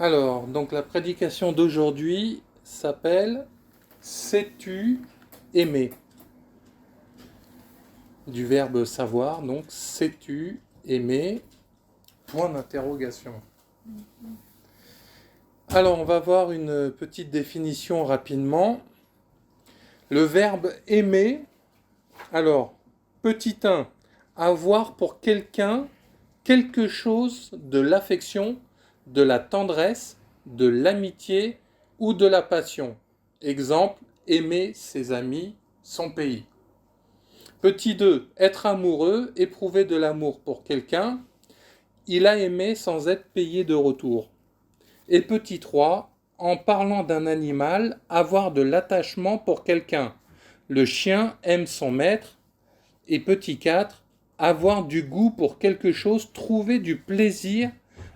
Alors, donc la prédication d'aujourd'hui s'appelle Sais-tu aimer? Du verbe savoir, donc sais-tu aimer? Point d'interrogation. Alors, on va voir une petite définition rapidement. Le verbe aimer, alors, petit 1, avoir pour quelqu'un quelque chose de l'affection, de la tendresse, de l'amitié ou de la passion. Exemple, aimer ses amis, son pays. Petit 2, être amoureux, éprouver de l'amour pour quelqu'un. Il a aimé sans être payé de retour. Et petit 3, en parlant d'un animal, avoir de l'attachement pour quelqu'un. Le chien aime son maître. Et petit 4, avoir du goût pour quelque chose, trouver du plaisir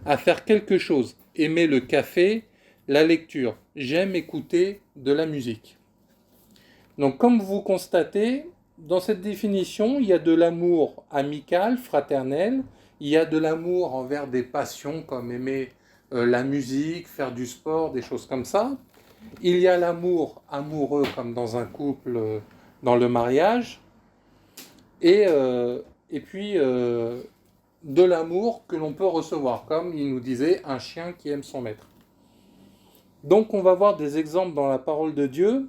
à faire quelque chose. Aimer le café, la lecture. J'aime écouter de la musique. Donc comme vous constatez, dans cette définition, il y a de l'amour amical, fraternel, il y a de l'amour envers des passions comme aimer la musique, faire du sport, des choses comme ça. Il y a l'amour amoureux comme dans un couple, dans le mariage. Et puis de l'amour que l'on peut recevoir, comme il nous disait, un chien qui aime son maître. Donc on va voir des exemples dans la parole de Dieu,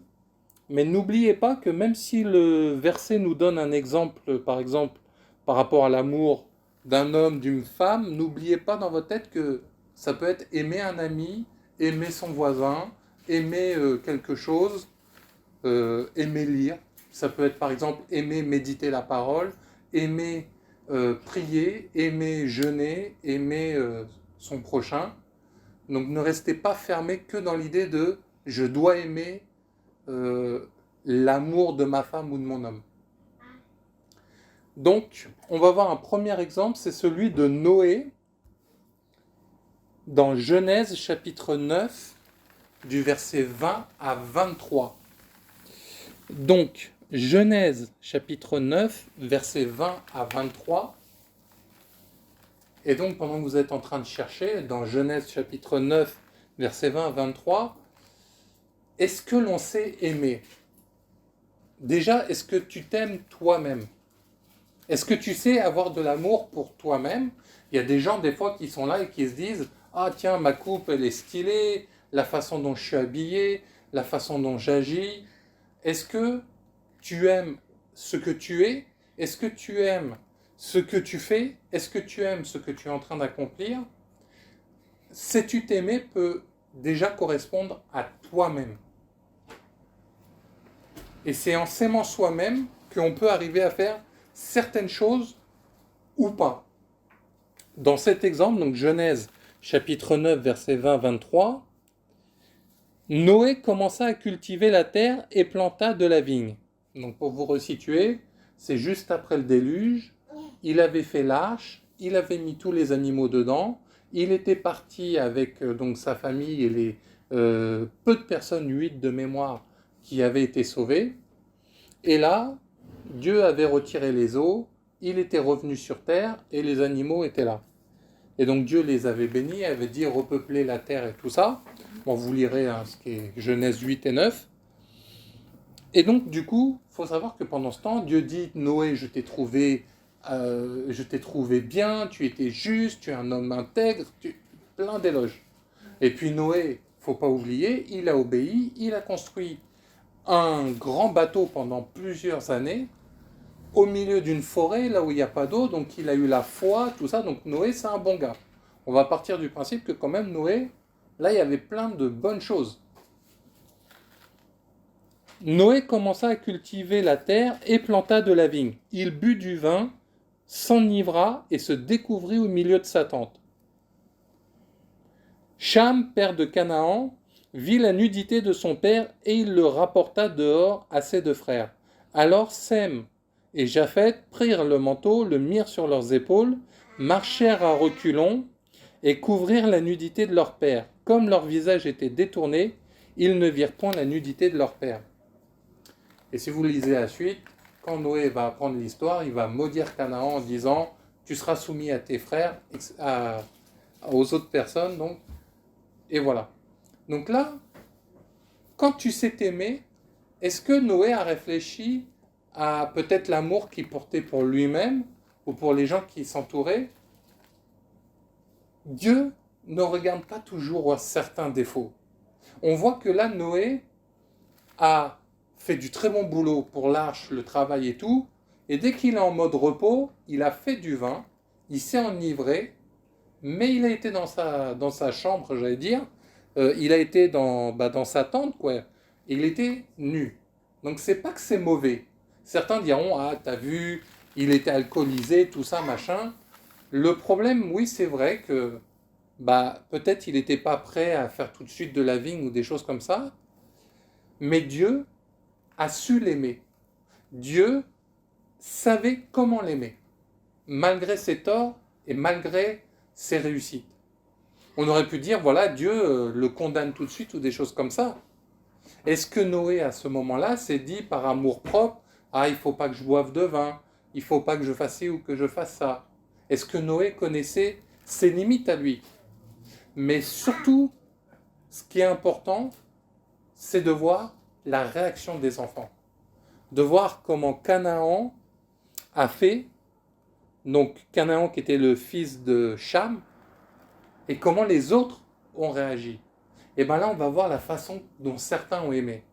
mais n'oubliez pas que même si le verset nous donne un exemple, par exemple, par rapport à l'amour d'un homme, d'une femme, n'oubliez pas dans votre tête que ça peut être aimer un ami, aimer son voisin, aimer quelque chose, aimer lire. Ça peut être par exemple aimer méditer la parole, aimer prier, aimer jeûner, aimer son prochain. Donc ne restez pas fermé que dans l'idée de je dois aimer l'amour de ma femme ou de mon homme. Donc on va voir un premier exemple, c'est celui de Noé dans Genèse chapitre 9 du verset 20 à 23. Donc Genèse chapitre 9 verset 20 à 23. Et donc pendant que vous êtes en train de chercher dans Genèse chapitre 9 verset 20 à 23, est-ce que l'on sait aimer? Déjà, est-ce que tu t'aimes toi-même? Est-ce que tu sais avoir de l'amour pour toi-même? Il y a des gens des fois qui sont là et qui se disent « Ah tiens, ma coupe elle est stylée, la façon dont je suis habillé, la façon dont j'agis. » Est-ce que tu aimes ce que tu es? Est-ce que tu aimes ce que tu fais? Est-ce que tu aimes ce que tu es en train d'accomplir? Sais-tu t'aimer peut déjà correspondre à toi-même. Et c'est en s'aimant soi-même qu'on peut arriver à faire certaines choses ou pas. Dans cet exemple, donc Genèse chapitre 9, verset 20-23, Noé commença à cultiver la terre et planta de la vigne. Donc pour vous resituer, c'est juste après le déluge, il avait fait l'arche, il avait mis tous les animaux dedans, il était parti avec donc sa famille et les peu de personnes, 8 de mémoire, qui avaient été sauvées. Et là, Dieu avait retiré les eaux, il était revenu sur terre et les animaux étaient là. Et donc Dieu les avait bénis, avait dit repeupler la terre et tout ça. Bon, vous lirez ce qui est Genèse 8 et 9. Et donc du coup, il faut savoir que pendant ce temps, Dieu dit Noé, je t'ai trouvé bien, tu étais juste, tu es un homme intègre, plein d'éloges. Et puis Noé, faut pas oublier, il a obéi, il a construit un grand bateau pendant plusieurs années, au milieu d'une forêt, là où il n'y a pas d'eau, donc il a eu la foi, tout ça, donc Noé, c'est un bon gars. On va partir du principe que quand même Noé, là, il y avait plein de bonnes choses. Noé commença à cultiver la terre et planta de la vigne. Il but du vin, s'enivra et se découvrit au milieu de sa tente. Cham, père de Canaan, vit la nudité de son père et il le rapporta dehors à ses deux frères. Alors Sem et Japheth prirent le manteau, le mirent sur leurs épaules, marchèrent à reculons et couvrirent la nudité de leur père. Comme leur visage était détourné, ils ne virent point la nudité de leur père. Et si vous lisez la suite, quand Noé va apprendre l'histoire, il va maudire Canaan en disant « Tu seras soumis à tes frères, aux autres personnes, donc Et voilà. Donc là, quand tu sais t'aimer, est-ce que Noé a réfléchi à peut-être l'amour qu'il portait pour lui-même ou pour les gens qui s'entouraient? Dieu ne regarde pas toujours certains défauts. On voit que là, Noé a fait du très bon boulot pour l'arche, le travail et tout, et dès qu'il est en mode repos, il a fait du vin, il s'est enivré, mais il a été dans sa chambre, j'allais dire, il a été dans sa tente, quoi, et il était nu. Donc c'est pas que c'est mauvais. Certains diront, ah, t'as vu, il était alcoolisé, tout ça, machin. Le problème, oui, c'est vrai que peut-être il n'était pas prêt à faire tout de suite de la vigne ou des choses comme ça, mais Dieu a su l'aimer. Dieu savait comment l'aimer, malgré ses torts et malgré ses réussites. On aurait pu dire, voilà, Dieu le condamne tout de suite ou des choses comme ça. Est-ce que Noé, à ce moment-là, s'est dit par amour propre, ah, il ne faut pas que je boive de vin, il ne faut pas que je fasse ci ou que je fasse ça? Est-ce que Noé connaissait ses limites à lui? Mais surtout, ce qui est important, c'est de voir la réaction des enfants. De voir comment Canaan a fait, donc Canaan qui était le fils de Cham, et comment les autres ont réagi. Et bien là, on va voir la façon dont certains ont aimé.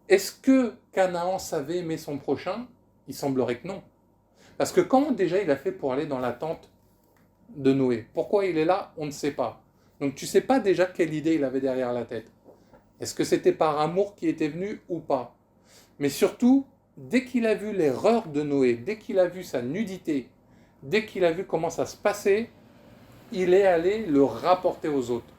Est-ce que Canaan savait aimer son prochain? Il semblerait que non. Parce que comment déjà il a fait pour aller dans la tente de Noé? Pourquoi il est là? On ne sait pas. Donc tu ne sais pas déjà quelle idée il avait derrière la tête. Est-ce que c'était par amour qui était venu ou pas? Mais surtout, dès qu'il a vu l'erreur de Noé, dès qu'il a vu sa nudité, dès qu'il a vu comment ça se passait, il est allé le rapporter aux autres.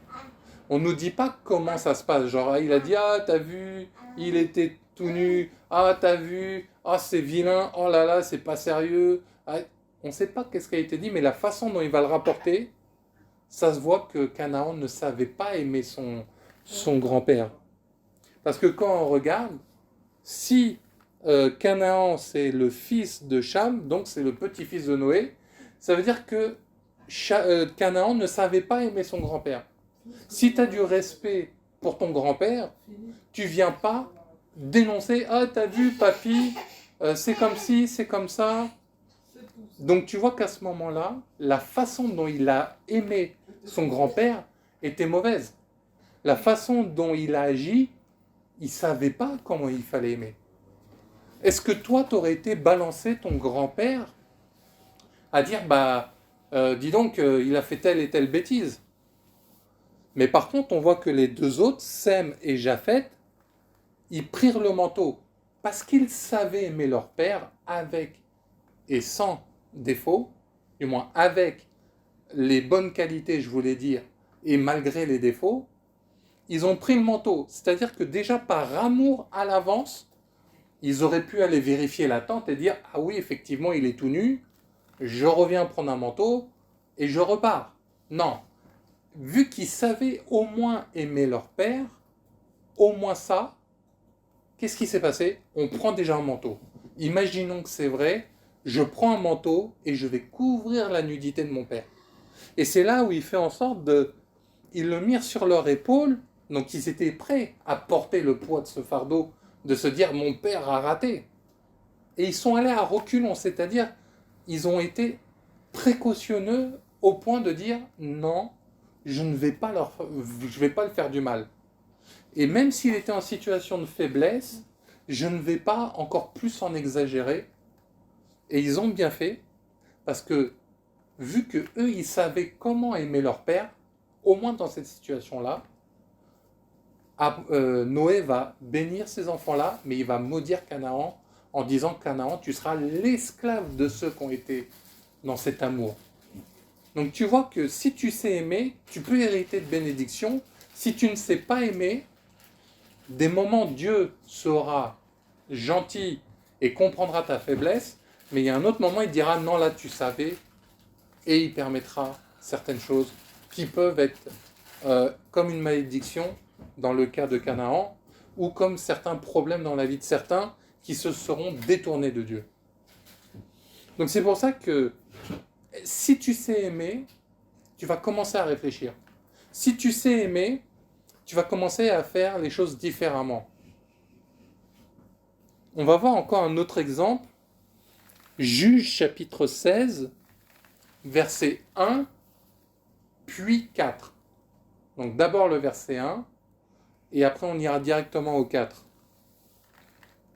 On ne nous dit pas comment ça se passe. Genre, il a dit, ah, t'as vu, il était tout nu. Ah, t'as vu, ah, c'est vilain. Oh là là, c'est pas sérieux. Ah, on ne sait pas qu'est-ce qui a été dit, mais la façon dont il va le rapporter, ça se voit que Canaan ne savait pas aimer son grand-père. Parce que quand on regarde, si Canaan c'est le fils de Cham, donc c'est le petit-fils de Noé, ça veut dire que Canaan ne savait pas aimer son grand-père. Si tu as du respect pour ton grand-père, tu viens pas dénoncer, ah t'as vu papy, c'est comme ci, c'est comme ça. Donc tu vois qu'à ce moment-là, la façon dont il a aimé son grand-père était mauvaise. La façon dont il a agi, il ne savait pas comment il fallait aimer. Est-ce que toi, tu aurais été balancé ton grand-père à dire, dis donc, il a fait telle et telle bêtise? Mais par contre, on voit que les deux autres, Sem et Japheth, ils prirent le manteau parce qu'ils savaient aimer leur père avec et sans défaut, du moins avec les bonnes qualités, je voulais dire, et malgré les défauts, ils ont pris le manteau. C'est-à-dire que déjà par amour à l'avance, ils auraient pu aller vérifier la tente et dire, ah oui, effectivement, il est tout nu, je reviens prendre un manteau et je repars. Non. Vu qu'ils savaient au moins aimer leur père, au moins ça, qu'est-ce qui s'est passé? On prend déjà un manteau. Imaginons que c'est vrai, je prends un manteau et je vais couvrir la nudité de mon père. Et c'est là où il fait en sorte de... Ils le mirent sur leur épaule, donc ils étaient prêts à porter le poids de ce fardeau, de se dire mon père a raté. Et ils sont allés à reculons, c'est-à-dire ils ont été précautionneux au point de dire non, je ne vais pas je vais pas le faire du mal. Et même s'il était en situation de faiblesse, je ne vais pas encore plus en exagérer. Et ils ont bien fait, parce que vu que eux, ils savaient comment aimer leur père, au moins dans cette situation-là, Noé va bénir ces enfants-là, mais il va maudire Canaan en disant Canaan, tu seras l'esclave de ceux qui ont été dans cet amour. Donc tu vois que si tu sais aimer, tu peux hériter de bénédictions. Si tu ne sais pas aimer, des moments Dieu sera gentil et comprendra ta faiblesse, mais il y a un autre moment, il dira non, là tu savais, et il permettra certaines choses qui peuvent être comme une malédiction dans le cas de Canaan, ou comme certains problèmes dans la vie de certains qui se seront détournés de Dieu. Donc c'est pour ça que si tu sais aimer, tu vas commencer à réfléchir. Si tu sais aimer, tu vas commencer à faire les choses différemment. On va voir encore un autre exemple. Juge chapitre 16, verset 1, puis 4. Donc d'abord le verset 1, et après on ira directement au 4.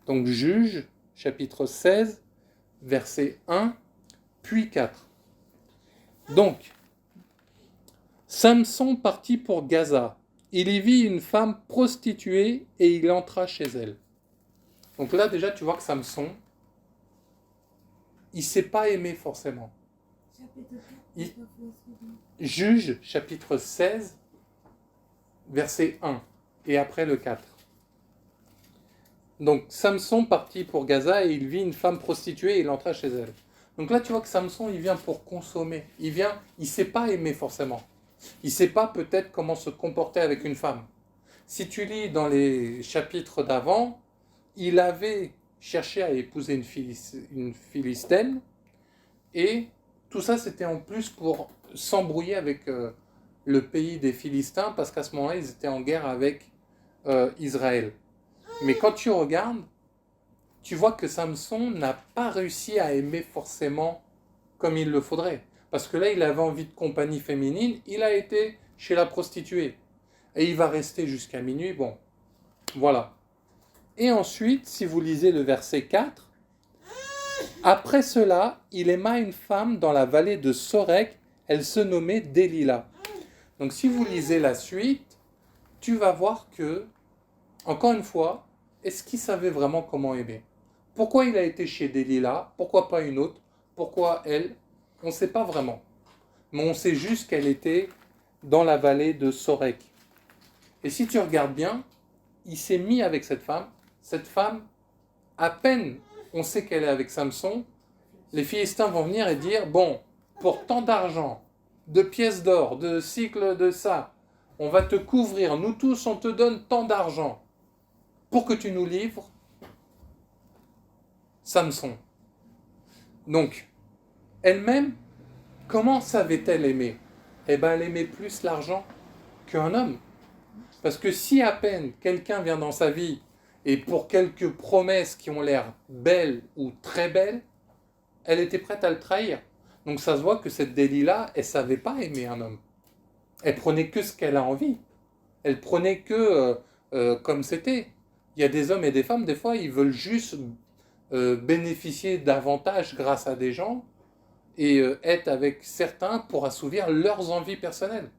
Donc Juge chapitre 16, verset 1, puis 4. Donc, Samson partit pour Gaza. Il y vit une femme prostituée et il entra chez elle. Donc là déjà tu vois que Samson, il ne sait pas aimer forcément. Juge chapitre 16, verset 1, et après le 4. Donc Samson partit pour Gaza et il vit une femme prostituée et il entra chez elle. Donc là tu vois que Samson il vient pour consommer. Il ne sait pas aimer forcément. Il ne sait pas peut-être comment se comporter avec une femme. Si tu lis dans les chapitres d'avant, il avait cherché à épouser une Philistine et tout ça c'était en plus pour s'embrouiller avec le pays des Philistins parce qu'à ce moment-là ils étaient en guerre avec Israël. Mais quand tu regardes, tu vois que Samson n'a pas réussi à aimer forcément comme il le faudrait. Parce que là, il avait envie de compagnie féminine, il a été chez la prostituée. Et il va rester jusqu'à minuit, bon, voilà. Et ensuite, si vous lisez le verset 4, après cela, il aima une femme dans la vallée de Sorek, elle se nommait Délila. Donc si vous lisez la suite, tu vas voir que, encore une fois, est-ce qu'il savait vraiment comment aimer? Pourquoi il a été chez Délila? Pourquoi pas une autre? Pourquoi elle? On ne sait pas vraiment. Mais on sait juste qu'elle était dans la vallée de Sorek. Et si tu regardes bien, il s'est mis avec cette femme. Cette femme, à peine on sait qu'elle est avec Samson, les Philistins vont venir et dire, bon, pour tant d'argent, de pièces d'or, de cycles de ça, on va te couvrir, nous tous on te donne tant d'argent pour que tu nous livres Samson. Donc, elle-même, comment savait-elle aimer? Eh bien, elle aimait plus l'argent qu'un homme. Parce que si à peine quelqu'un vient dans sa vie et pour quelques promesses qui ont l'air belles ou très belles, elle était prête à le trahir. Donc ça se voit que cette Délila, elle ne savait pas aimer un homme. Elle prenait que ce qu'elle a envie. Elle prenait que comme c'était. Il y a des hommes et des femmes, des fois, ils veulent juste bénéficier davantage grâce à des gens et être avec certains pour assouvir leurs envies personnelles.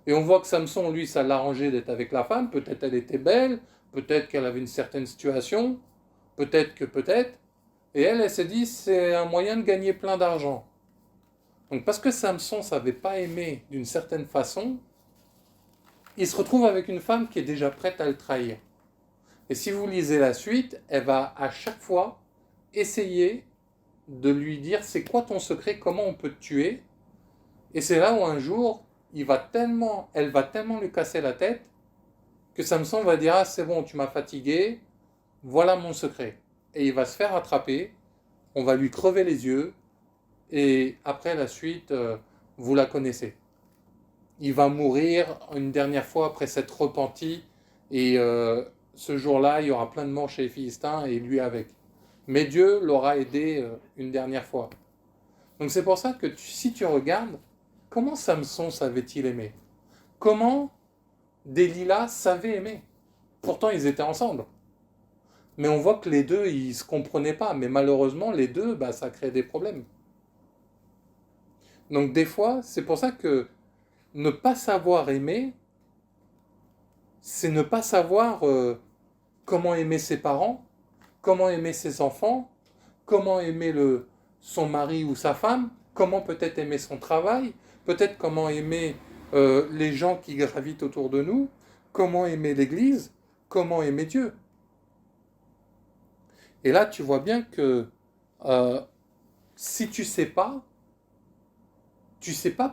Et on voit que Samson, lui, ça l'arrangeait d'être avec la femme. Peut-être elle était belle, peut-être qu'elle avait une certaine situation, peut-être. Et elle s'est dit, c'est un moyen de gagner plein d'argent. Donc parce que Samson ne savait pas aimer d'une certaine façon, il se retrouve avec une femme qui est déjà prête à le trahir. Et si vous lisez la suite, elle va à chaque fois essayer de lui dire, c'est quoi ton secret, comment on peut te tuer? Et c'est là où un jour, elle va tellement lui casser la tête que Samson va dire, ah c'est bon, tu m'as fatigué, voilà mon secret. Et il va se faire attraper, on va lui crever les yeux, et après la suite, vous la connaissez. Il va mourir une dernière fois après s'être repenti, et ce jour-là, il y aura plein de morts chez les Philistins, et lui avec. Mais Dieu l'aura aidé une dernière fois. Donc c'est pour ça que si tu regardes, comment Samson savait-il aimer? Comment Délila savait aimer? Pourtant, ils étaient ensemble. Mais on voit que les deux, ils ne se comprenaient pas. Mais malheureusement, les deux, ça crée des problèmes. Donc des fois, c'est pour ça que ne pas savoir aimer, c'est ne pas savoir comment aimer ses parents, comment aimer ses enfants, comment aimer son mari ou sa femme, comment peut-être aimer son travail, peut-être comment aimer les gens qui gravitent autour de nous, comment aimer l'Église, comment aimer Dieu. Et là, tu vois bien que si tu sais pas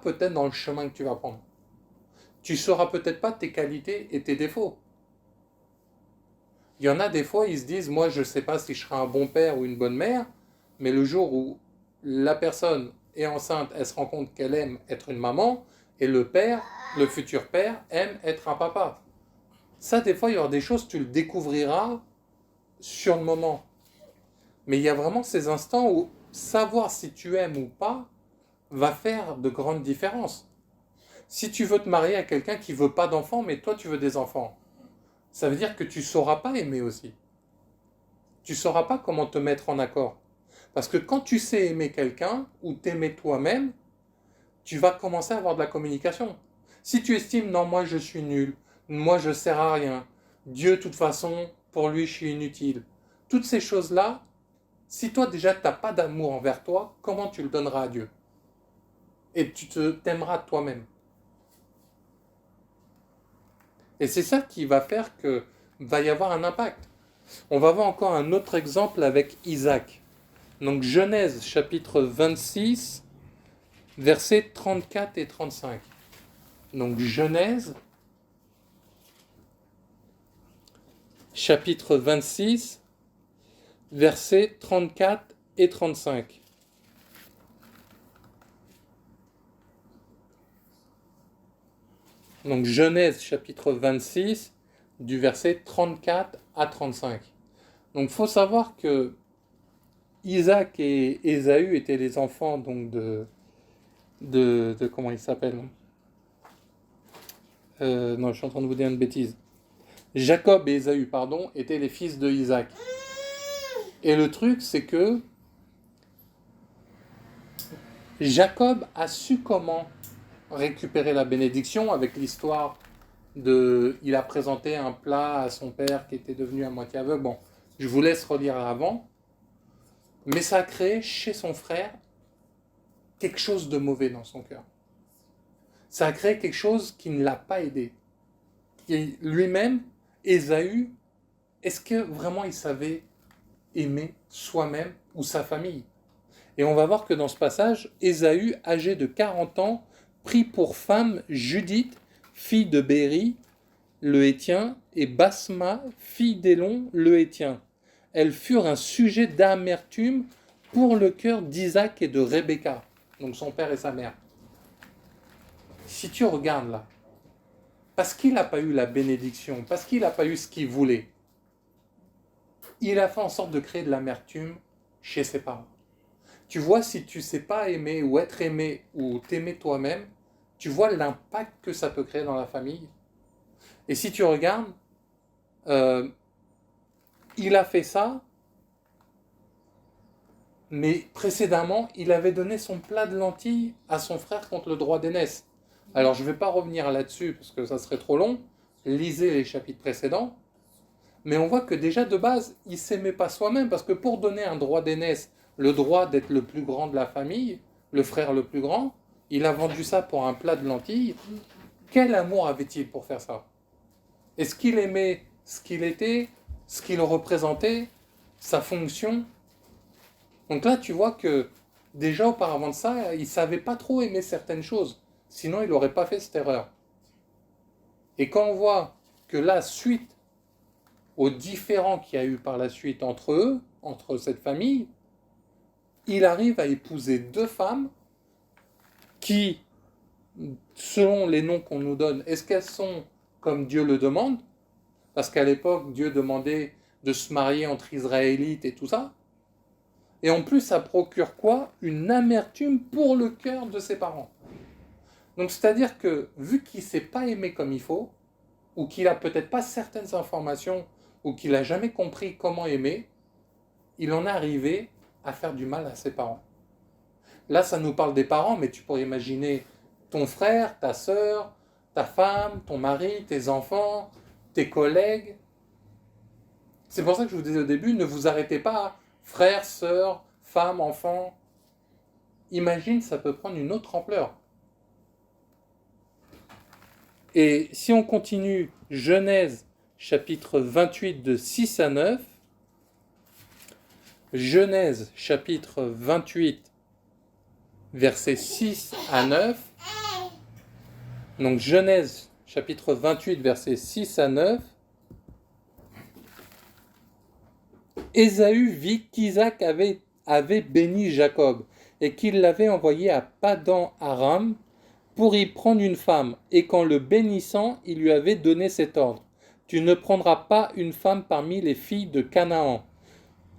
peut-être dans le chemin que tu vas prendre. Tu sauras peut-être pas tes qualités et tes défauts. Il y en a des fois, ils se disent, moi je ne sais pas si je serai un bon père ou une bonne mère, mais le jour où la personne est enceinte, elle se rend compte qu'elle aime être une maman, et le père, le futur père, aime être un papa. Ça, des fois, il y aura des choses, tu le découvriras sur le moment. Mais il y a vraiment ces instants où savoir si tu aimes ou pas va faire de grandes différences. Si tu veux te marier à quelqu'un qui veut pas d'enfants, mais toi tu veux des enfants, ça veut dire que tu sauras pas aimer aussi. Tu sauras pas comment te mettre en accord. Parce que quand tu sais aimer quelqu'un ou t'aimer toi-même, tu vas commencer à avoir de la communication. Si tu estimes non, moi je suis nul, moi je sers à rien, Dieu de toute façon, pour lui je suis inutile. Toutes ces choses-là, si toi déjà tu n'as pas d'amour envers toi, comment tu le donneras à Dieu? Et tu t'aimeras toi-même. Et c'est ça qui va faire que va y avoir un impact. On va voir encore un autre exemple avec Isaac. Donc Genèse chapitre 26, versets 34 et 35. Donc Genèse chapitre 26, versets 34 et 35. Donc Genèse chapitre 26, du verset 34 à 35. Donc il faut savoir que Isaac et Ésaü étaient les enfants donc de comment il s'appelle non, je suis en train de vous dire une bêtise. Jacob et Ésaü, pardon, étaient les fils de Isaac. Et le truc, c'est que Jacob a su comment récupérer la bénédiction avec l'histoire de... Il a présenté un plat à son père qui était devenu à moitié aveugle. Bon, je vous laisse relire avant. Mais ça a créé chez son frère quelque chose de mauvais dans son cœur. Ça a créé quelque chose qui ne l'a pas aidé. Et lui-même, Ésaü, est-ce que vraiment il savait aimer soi-même ou sa famille? Et on va voir que dans ce passage, Ésaü, âgé de 40 ans, prit pour femme Judith, fille de Béri, le Hétien, et Basma, fille d'Élon, le Hétien. Elles furent un sujet d'amertume pour le cœur d'Isaac et de Rebecca, donc son père et sa mère. Si tu regardes là, parce qu'il n'a pas eu la bénédiction, parce qu'il n'a pas eu ce qu'il voulait, il a fait en sorte de créer de l'amertume chez ses parents. Tu vois, si tu ne sais pas aimer ou être aimé ou t'aimer toi-même, tu vois l'impact que ça peut créer dans la famille. Et si tu regardes, il a fait ça, mais précédemment, il avait donné son plat de lentilles à son frère contre le droit d'aînesse. Alors, je ne vais pas revenir là-dessus, parce que ça serait trop long. Lisez les chapitres précédents. Mais on voit que déjà, de base, il ne s'aimait pas soi-même, parce que pour donner un droit d'aînesse, le droit d'être le plus grand de la famille, le frère le plus grand, il a vendu ça pour un plat de lentilles. Quel amour avait-il pour faire ça? Est-ce qu'il aimait ce qu'il était, ce qu'il représentait, sa fonction? Donc là, tu vois que déjà auparavant de ça, il ne savait pas trop aimer certaines choses. Sinon, il n'aurait pas fait cette erreur. Et quand on voit que là, suite aux différends qu'il y a eu par la suite entre eux, entre cette famille, il arrive à épouser deux femmes qui, selon les noms qu'on nous donne, est-ce qu'elles sont comme Dieu le demande? Parce qu'à l'époque, Dieu demandait de se marier entre Israélites et tout ça. Et en plus, ça procure quoi? Une amertume pour le cœur de ses parents. Donc, c'est-à-dire que, vu qu'il ne s'est pas aimé comme il faut, ou qu'il n'a peut-être pas certaines informations, ou qu'il n'a jamais compris comment aimer, il en est arrivé à faire du mal à ses parents. Là, ça nous parle des parents, mais tu pourrais imaginer ton frère, ta sœur, ta femme, ton mari, tes enfants, tes collègues. C'est pour ça que je vous disais au début, ne vous arrêtez pas à frère, sœur, femme, enfant. Imagine, ça peut prendre une autre ampleur. Et si on continue, Genèse, chapitre 28, de 6 à 9, Genèse, chapitre 28, versets 6 à 9, donc Genèse, chapitre 28, versets 6 à 9, Ésaü vit qu'Isaac avait béni Jacob et qu'il l'avait envoyé à Padan Aram pour y prendre une femme, et qu'en le bénissant, il lui avait donné cet ordre. Tu ne prendras pas une femme parmi les filles de Canaan.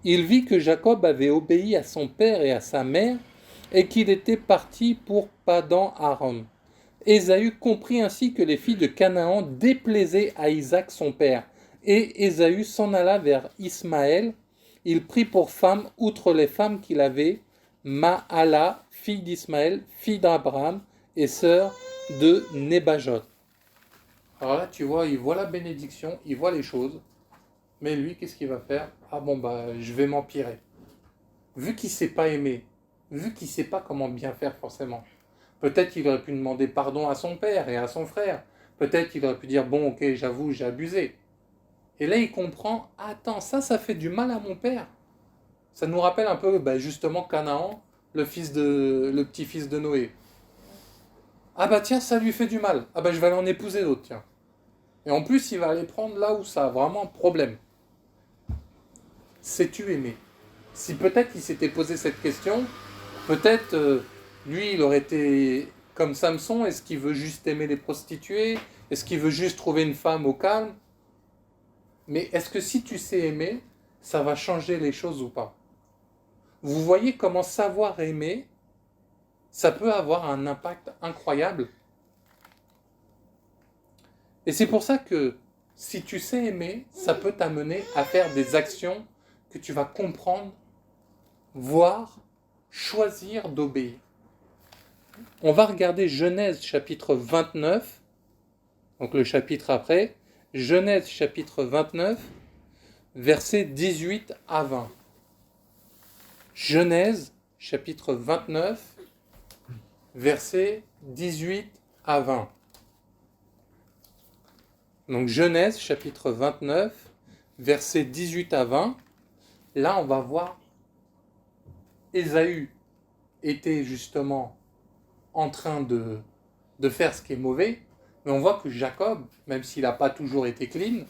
Il vit que Jacob avait obéi à son père et à sa mère, et qu'il était parti pour Padan-Aram. Ésaü comprit ainsi que les filles de Canaan déplaisaient à Isaac son père, et Ésaü s'en alla vers Ismaël. Il prit pour femme, outre les femmes qu'il avait, Mahala, fille d'Ismaël, fille d'Abraham, et sœur de Nébajot. Alors là, tu vois, il voit la bénédiction, il voit les choses, mais lui, qu'est-ce qu'il va faire? Ah bon, je vais m'empirer. Vu qu'il ne sait pas aimer, vu qu'il ne sait pas comment bien faire forcément, peut-être qu'il aurait pu demander pardon à son père et à son frère. Peut-être qu'il aurait pu dire, bon, ok, j'avoue, j'ai abusé. Et là, il comprend, attends, ça fait du mal à mon père. Ça nous rappelle un peu, justement, Canaan, le petit-fils de Noé. Ah tiens, ça lui fait du mal. Ah je vais aller en épouser d'autres, tiens. Et en plus, il va aller prendre là où ça a vraiment problème. Sais-tu aimer? Si peut-être il s'était posé cette question, peut-être lui, il aurait été comme Samson. Est-ce qu'il veut juste aimer les prostituées? Est-ce qu'il veut juste trouver une femme au calme? Mais est-ce que si tu sais aimer, ça va changer les choses ou pas? Vous voyez comment savoir aimer, ça peut avoir un impact incroyable. Et c'est pour ça que si tu sais aimer, ça peut t'amener à faire des actions que tu vas comprendre, voir, choisir d'obéir. On va regarder Genèse chapitre 29, donc le chapitre après, Genèse chapitre 29, versets 18 à 20. Genèse chapitre 29, versets 18 à 20. Donc Genèse chapitre 29, versets 18 à 20. Là, on va voir Ésaü était justement en train de faire ce qui est mauvais, mais on voit que Jacob, même s'il n'a pas toujours été clean,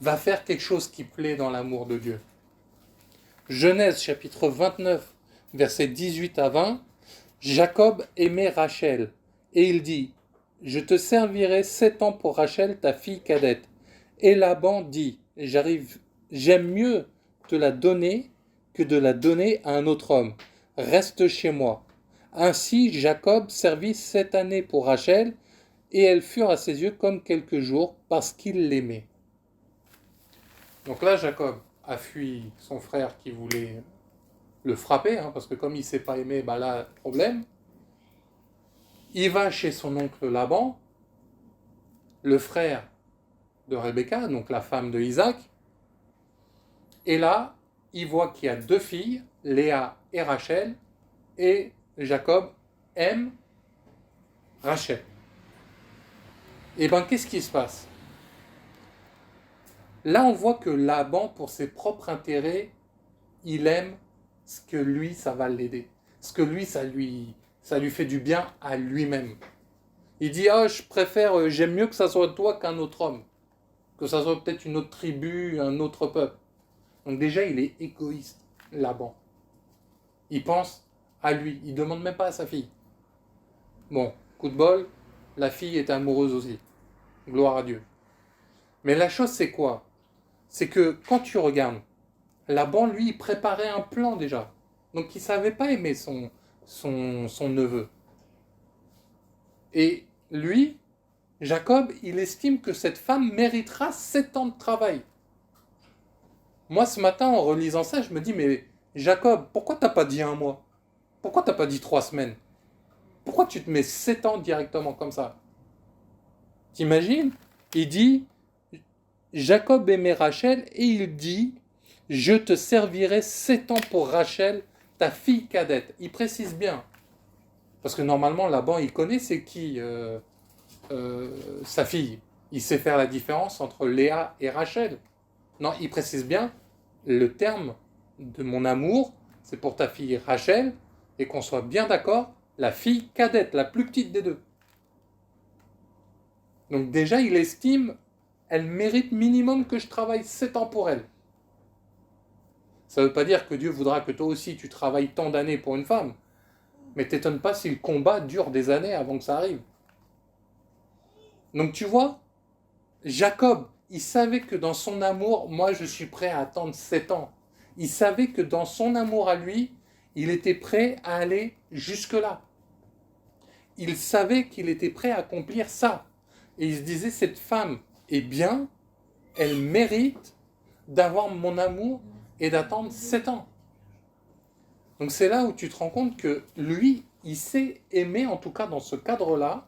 va faire quelque chose qui plaît dans l'amour de Dieu. Genèse chapitre 29, versets 18 à 20. Jacob aimait Rachel, et il dit, « Je te servirai 7 ans pour Rachel, ta fille cadette. » Et Laban dit, « J'aime mieux te la donner que de la donner à un autre homme. Reste chez moi. » Ainsi Jacob servit 7 années pour Rachel, et elles furent à ses yeux comme quelques jours, parce qu'il l'aimait. Donc là, Jacob a fui son frère qui voulait le frapper, parce que comme il ne s'est pas aimé, là, problème. Il va chez son oncle Laban, le frère de Rebecca, donc la femme de Isaac, et là, il voit qu'il y a 2 filles, Léa et Rachel, et Jacob aime Rachel. Et qu'est-ce qui se passe? Là, on voit que Laban, pour ses propres intérêts, il aime ce que lui, ça va l'aider. Ce que lui, ça lui fait du bien à lui-même. Il dit, je préfère, j'aime mieux que ça soit toi qu'un autre homme. Que ça soit peut-être une autre tribu, un autre peuple. Donc déjà, il est égoïste, Laban. Il pense à lui, il ne demande même pas à sa fille. Bon, coup de bol, la fille est amoureuse aussi. Gloire à Dieu. Mais la chose, c'est quoi? C'est que quand tu regardes, Laban, lui, il préparait un plan déjà. Donc il ne savait pas aimer son neveu. Et lui, Jacob, il estime que cette femme méritera 7 ans de travail. Moi, ce matin, en relisant ça, je me dis, mais Jacob, pourquoi t'as pas dit 1 mois? Pourquoi t'as pas dit 3 semaines? Pourquoi tu te mets 7 ans directement comme ça? T'imagines? Il dit, Jacob aimait Rachel, et il dit, je te servirai 7 ans pour Rachel, ta fille cadette. Il précise bien. Parce que normalement, Laban, il connaît c'est qui sa fille. Il sait faire la différence entre Léa et Rachel. Non, il précise bien, le terme de mon amour, c'est pour ta fille Rachel, et qu'on soit bien d'accord, la fille cadette, la plus petite des 2. Donc déjà, il estime, elle mérite minimum que je travaille 7 ans pour elle. Ça ne veut pas dire que Dieu voudra que toi aussi tu travailles tant d'années pour une femme. Mais t'étonnes pas si le combat dure des années avant que ça arrive. Donc tu vois, Jacob, il savait que dans son amour, moi je suis prêt à attendre 7 ans. Il savait que dans son amour à lui, il était prêt à aller jusque-là. Il savait qu'il était prêt à accomplir ça. Et il se disait, cette femme est bien, elle mérite d'avoir mon amour et d'attendre 7 ans. Donc c'est là où tu te rends compte que lui, il sait aimer, en tout cas dans ce cadre-là.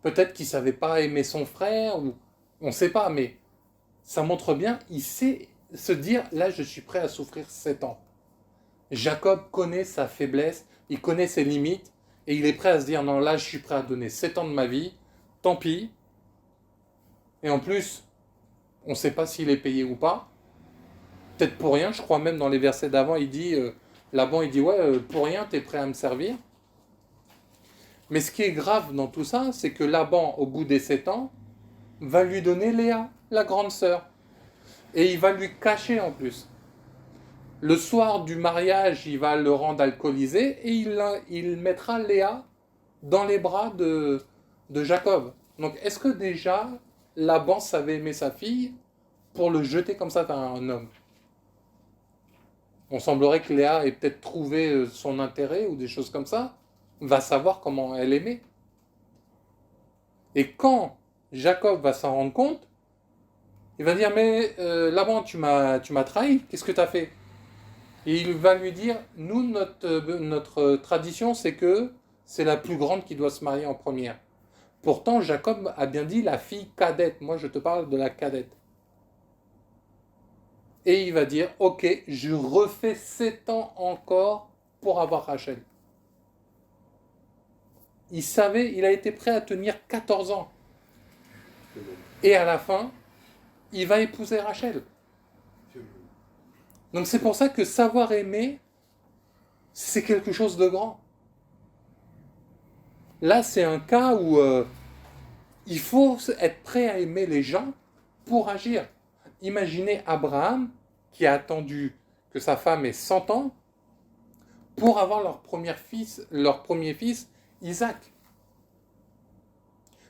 Peut-être qu'il ne savait pas aimer son frère, ou on ne sait pas, mais ça montre bien, il sait se dire, là je suis prêt à souffrir 7 ans. Jacob connaît sa faiblesse, il connaît ses limites, et il est prêt à se dire, non, là je suis prêt à donner 7 ans de ma vie, tant pis. Et en plus, on ne sait pas s'il est payé ou pas. Peut-être pour rien, je crois même dans les versets d'avant, il dit, Laban, il dit, ouais, pour rien, tu es prêt à me servir. Mais ce qui est grave dans tout ça, c'est que Laban, au bout des 7 ans, va lui donner Léa, la grande sœur. Et il va lui cacher en plus. Le soir du mariage, il va le rendre alcoolisé et il mettra Léa dans les bras de Jacob. Donc est-ce que déjà Laban savait aimer sa fille pour le jeter comme ça à un homme? On semblerait que Léa ait peut-être trouvé son intérêt ou des choses comme ça, va savoir comment elle aimait. Et quand Jacob va s'en rendre compte, il va dire, mais Laban, tu m'as trahi, qu'est-ce que tu as fait? Et il va lui dire, nous, notre tradition, c'est que c'est la plus grande qui doit se marier en première. Pourtant, Jacob a bien dit la fille cadette. Moi, je te parle de la cadette. Et il va dire, ok, je refais 7 ans encore pour avoir Rachel. Il savait, il a été prêt à tenir 14 ans. Et à la fin, il va épouser Rachel. Donc c'est pour ça que savoir aimer, c'est quelque chose de grand. Là, c'est un cas où il faut être prêt à aimer les gens pour agir. Imaginez Abraham qui a attendu que sa femme ait 100 ans pour avoir leur premier fils, Isaac.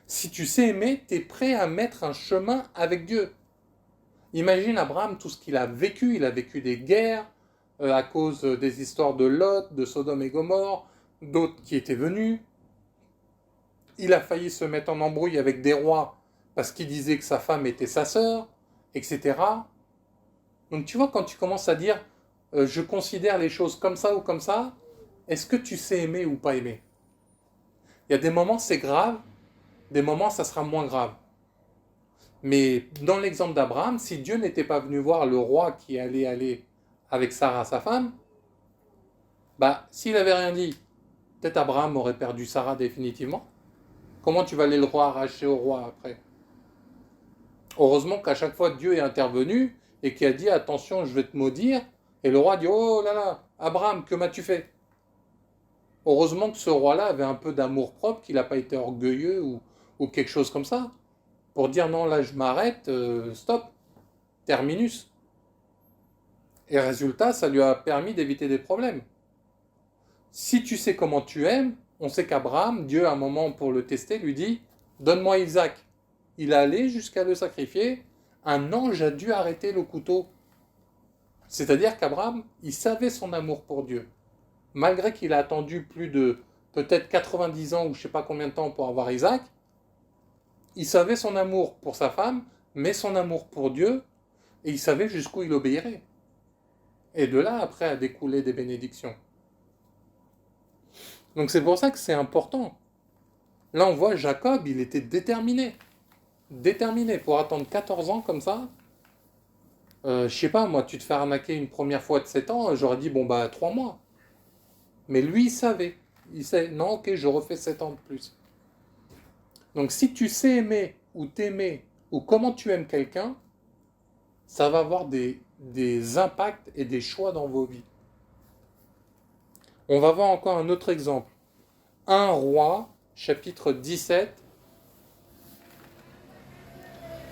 Si tu sais aimer, tu es prêt à mettre un chemin avec Dieu. Imagine Abraham, tout ce qu'il a vécu. Il a vécu des guerres à cause des histoires de Lot, de Sodome et Gomorrhe, d'autres qui étaient venus. Il a failli se mettre en embrouille avec des rois parce qu'il disait que sa femme était sa sœur, etc. Donc tu vois, quand tu commences à dire je considère les choses comme ça ou comme ça, est-ce que tu sais aimer ou pas aimer? Il y a des moments c'est grave, des moments ça sera moins grave. Mais dans l'exemple d'Abraham, si Dieu n'était pas venu voir le roi qui allait aller avec Sarah, sa femme, bah s'il n'avait rien dit, peut-être Abraham aurait perdu Sarah définitivement. Comment tu vas aller le roi arracher au roi après? Heureusement qu'à chaque fois Dieu est intervenu et qui a dit attention, je vais te maudire. Et le roi dit oh là là, Abraham, que m'as-tu fait? Heureusement que ce roi-là avait un peu d'amour propre, qu'il n'a pas été orgueilleux ou quelque chose comme ça, pour dire non, là je m'arrête, stop, terminus. Et résultat, ça lui a permis d'éviter des problèmes. Si tu sais comment tu aimes, on sait qu'Abraham, Dieu à un moment pour le tester, lui dit donne-moi Isaac. Il est allé jusqu'à le sacrifier. Un ange a dû arrêter le couteau. C'est-à-dire qu'Abraham, il savait son amour pour Dieu. Malgré qu'il a attendu plus de peut-être 90 ans ou je ne sais pas combien de temps pour avoir Isaac, il savait son amour pour sa femme, mais son amour pour Dieu, et il savait jusqu'où il obéirait. Et de là, après, a découlé des bénédictions. Donc c'est pour ça que c'est important. Là, on voit Jacob, il était déterminé. Déterminé pour attendre 14 ans comme ça. Je sais pas, moi, tu te fais arnaquer une première fois de 7 ans, j'aurais dit, bon, bah, 3 mois. Mais lui, il savait. Il sait, non, ok, je refais 7 ans de plus. Donc, si tu sais aimer, ou t'aimer, ou comment tu aimes quelqu'un, ça va avoir des impacts et des choix dans vos vies. On va voir encore un autre exemple. 1 Roi, chapitre 17.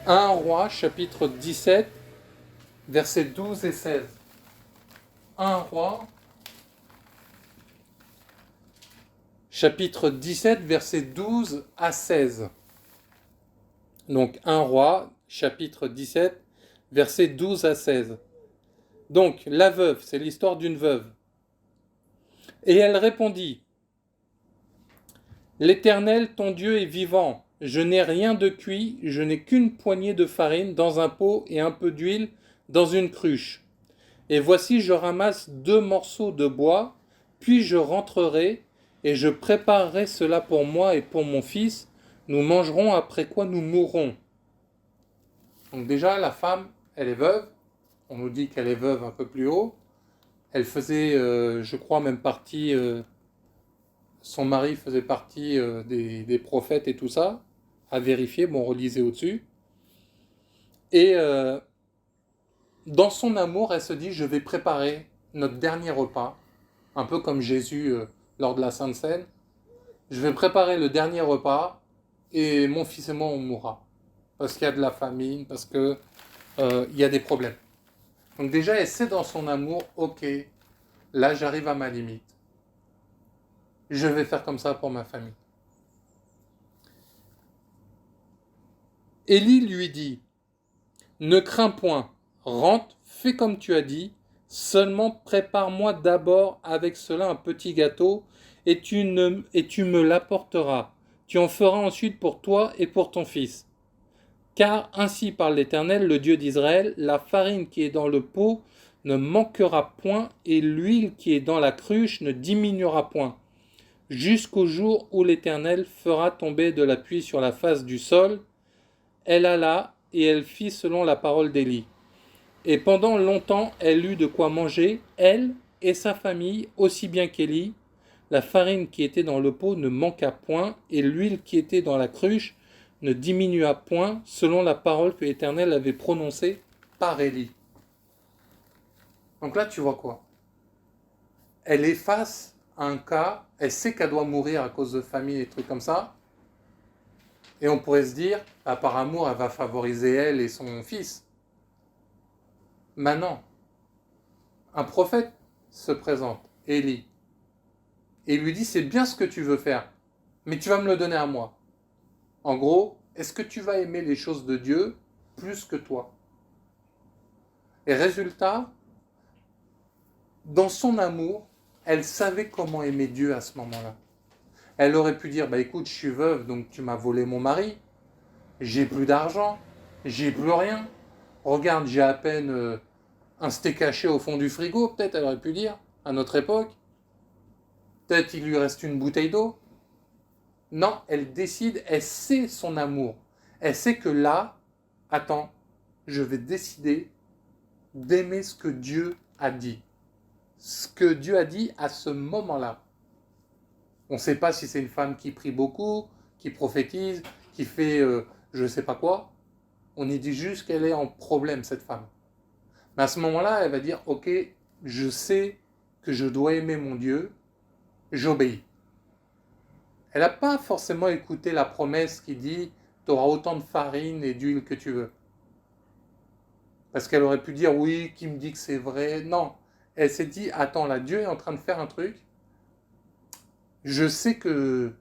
1 Roi, chapitre 17, versets 12 et 16. 1 Roi, chapitre 17, versets 12 à 16. Donc 1 Roi, chapitre 17, versets 12 à 16. Donc la veuve, c'est l'histoire d'une veuve. Et elle répondit, L'Éternel, ton Dieu, est vivant. Je n'ai rien de cuit, je n'ai qu'une poignée de farine dans un pot et un peu d'huile dans une cruche. Et voici, je ramasse 2 morceaux de bois, puis je rentrerai et je préparerai cela pour moi et pour mon fils. Nous mangerons, après quoi nous mourrons. Donc déjà, la femme, elle est veuve. On nous dit qu'elle est veuve un peu plus haut. Elle faisait, je crois, même partie... son mari faisait partie des prophètes et tout ça, à vérifier, bon, on relisait au-dessus. Et dans son amour, elle se dit, je vais préparer notre dernier repas, un peu comme Jésus lors de la Sainte Seine. Je vais préparer le dernier repas et mon fils et moi, on mourra. Parce qu'il y a de la famine, parce qu'il y a des problèmes. Donc déjà, elle sait dans son amour, ok, là j'arrive à ma limite. Je vais faire comme ça pour ma famille. Élie lui dit, ne crains point, rentre, fais comme tu as dit, seulement prépare-moi d'abord avec cela un petit gâteau, et tu me l'apporteras. Tu en feras ensuite pour toi et pour ton fils. Car ainsi parle l'Éternel, le Dieu d'Israël, la farine qui est dans le pot ne manquera point, et l'huile qui est dans la cruche ne diminuera point, jusqu'au jour où l'Éternel fera tomber de la pluie sur la face du sol. Elle alla, et elle fit selon la parole d'Élie. Et pendant longtemps, elle eut de quoi manger, elle et sa famille, aussi bien qu'Élie. La farine qui était dans le pot ne manqua point, et l'huile qui était dans la cruche ne diminua point, selon la parole que l'Éternel avait prononcée par Élie. Donc là, tu vois quoi? Elle est face à un cas, elle sait qu'elle doit mourir à cause de famine et trucs comme ça, et on pourrait se dire, par amour, elle va favoriser elle et son fils. Maintenant, un prophète se présente, Élie, et il lui dit, c'est bien ce que tu veux faire, mais tu vas me le donner à moi. En gros, est-ce que tu vas aimer les choses de Dieu plus que toi? Et résultat, dans son amour, elle savait comment aimer Dieu à ce moment-là. Elle aurait pu dire, écoute, je suis veuve, donc tu m'as volé mon mari, j'ai plus d'argent, j'ai plus rien. Regarde, j'ai à peine un steak haché au fond du frigo, peut-être elle aurait pu dire, à notre époque. Peut-être il lui reste une bouteille d'eau. Non, elle décide, elle sait son amour. Elle sait que là, attends, je vais décider d'aimer ce que Dieu a dit. Ce que Dieu a dit à ce moment-là. On ne sait pas si c'est une femme qui prie beaucoup, qui prophétise, qui fait je ne sais pas quoi. On y dit juste qu'elle est en problème, cette femme. Mais à ce moment-là, elle va dire, ok, je sais que je dois aimer mon Dieu, j'obéis. Elle n'a pas forcément écouté la promesse qui dit, tu auras autant de farine et d'huile que tu veux. Parce qu'elle aurait pu dire, oui, qui me dit que c'est vrai? Non, elle s'est dit, attends, là, Dieu est en train de faire un truc, je sais que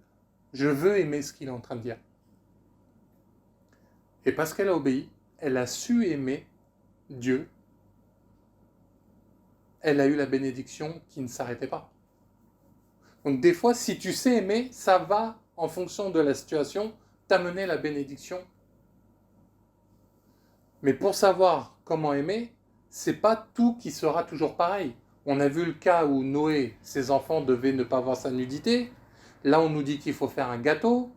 je veux aimer ce qu'il est en train de dire. Et parce qu'elle a obéi, elle a su aimer Dieu, elle a eu la bénédiction qui ne s'arrêtait pas. Donc des fois, si tu sais aimer, ça va, en fonction de la situation, t'amener la bénédiction. Mais pour savoir comment aimer, c'est pas tout qui sera toujours pareil. On a vu le cas où Noé, ses enfants devaient ne pas voir sa nudité. Là, on nous dit qu'il faut faire un gâteau.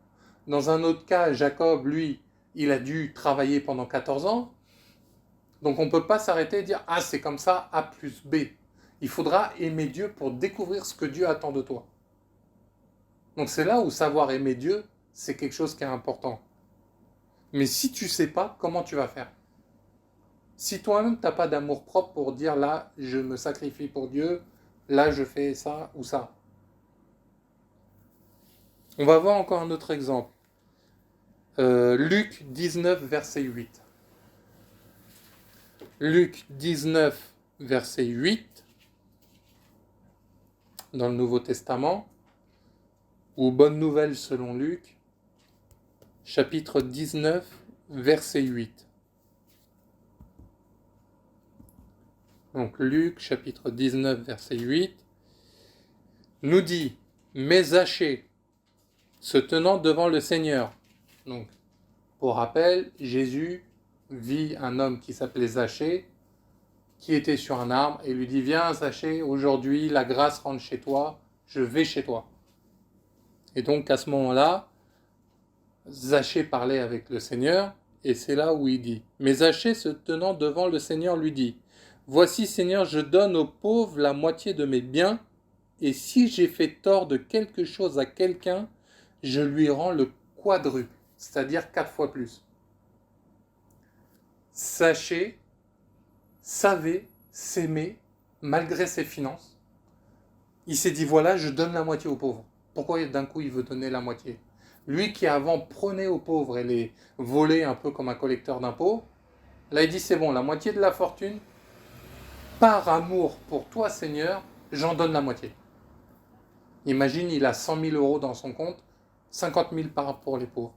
Dans un autre cas, Jacob, lui, il a dû travailler pendant 14 ans. Donc on ne peut pas s'arrêter et dire « Ah, c'est comme ça, A plus B ». Il faudra aimer Dieu pour découvrir ce que Dieu attend de toi. Donc c'est là où savoir aimer Dieu, c'est quelque chose qui est important. Mais si tu ne sais pas, comment tu vas faire? Si toi-même, tu n'as pas d'amour propre pour dire « Là, je me sacrifie pour Dieu, là, je fais ça ou ça ». On va voir encore un autre exemple. Luc 19, verset 8. Luc 19, verset 8, dans le Nouveau Testament. ou Bonne Nouvelle selon Luc, chapitre 19, verset 8. Donc Luc, chapitre 19, verset 8, nous dit « Mais Zachée, se tenant devant le Seigneur ». Donc, pour rappel, Jésus vit un homme qui s'appelait Zachée, qui était sur un arbre, et lui dit « Viens Zachée, aujourd'hui la grâce rentre chez toi, je vais chez toi ». Et donc à ce moment-là, Zachée parlait avec le Seigneur, et c'est là où il dit « Mais Zachée, se tenant devant le Seigneur, lui dit « Voici, Seigneur, je donne aux pauvres la moitié de mes biens, et si j'ai fait tort de quelque chose à quelqu'un, je lui rends le quadruple, c'est-à-dire 4 fois plus. » Zachée savait s'aimer malgré ses finances. Il s'est dit, voilà, je donne la moitié aux pauvres. Pourquoi d'un coup il veut donner la moitié? Lui qui avant prenait aux pauvres et les volait un peu comme un collecteur d'impôts, là il dit, c'est bon, la moitié de la fortune, par amour pour toi Seigneur, j'en donne la moitié. Imagine, il a 100 000 euros dans son compte, 50 000 pour les pauvres.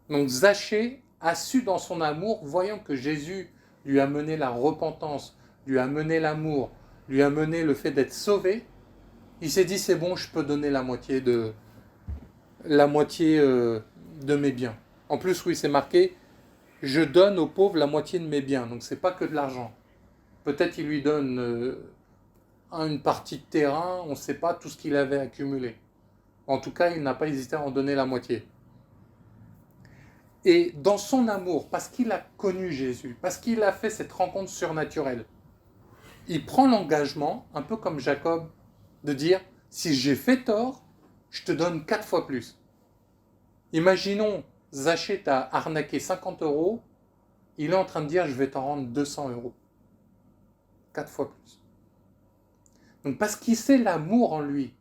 Donc Zachée a su dans son amour, voyant que Jésus lui a mené la repentance, lui a mené l'amour, lui a mené le fait d'être sauvé, il s'est dit c'est bon, je peux donner la moitié de mes biens. En plus, oui, c'est marqué, je donne aux pauvres la moitié de mes biens, donc c'est pas que de l'argent. Peut-être il lui donne une partie de terrain, on ne sait pas tout ce qu'il avait accumulé. En tout cas, il n'a pas hésité à en donner la moitié. Et dans son amour, parce qu'il a connu Jésus, parce qu'il a fait cette rencontre surnaturelle, il prend l'engagement, un peu comme Jacob, de dire, si j'ai fait tort, je te donne 4 fois plus. Imaginons, Zachée t'a arnaqué 50 euros, il est en train de dire, je vais t'en rendre 200 euros. 4 fois plus. Donc parce qu'il sait l'amour en lui,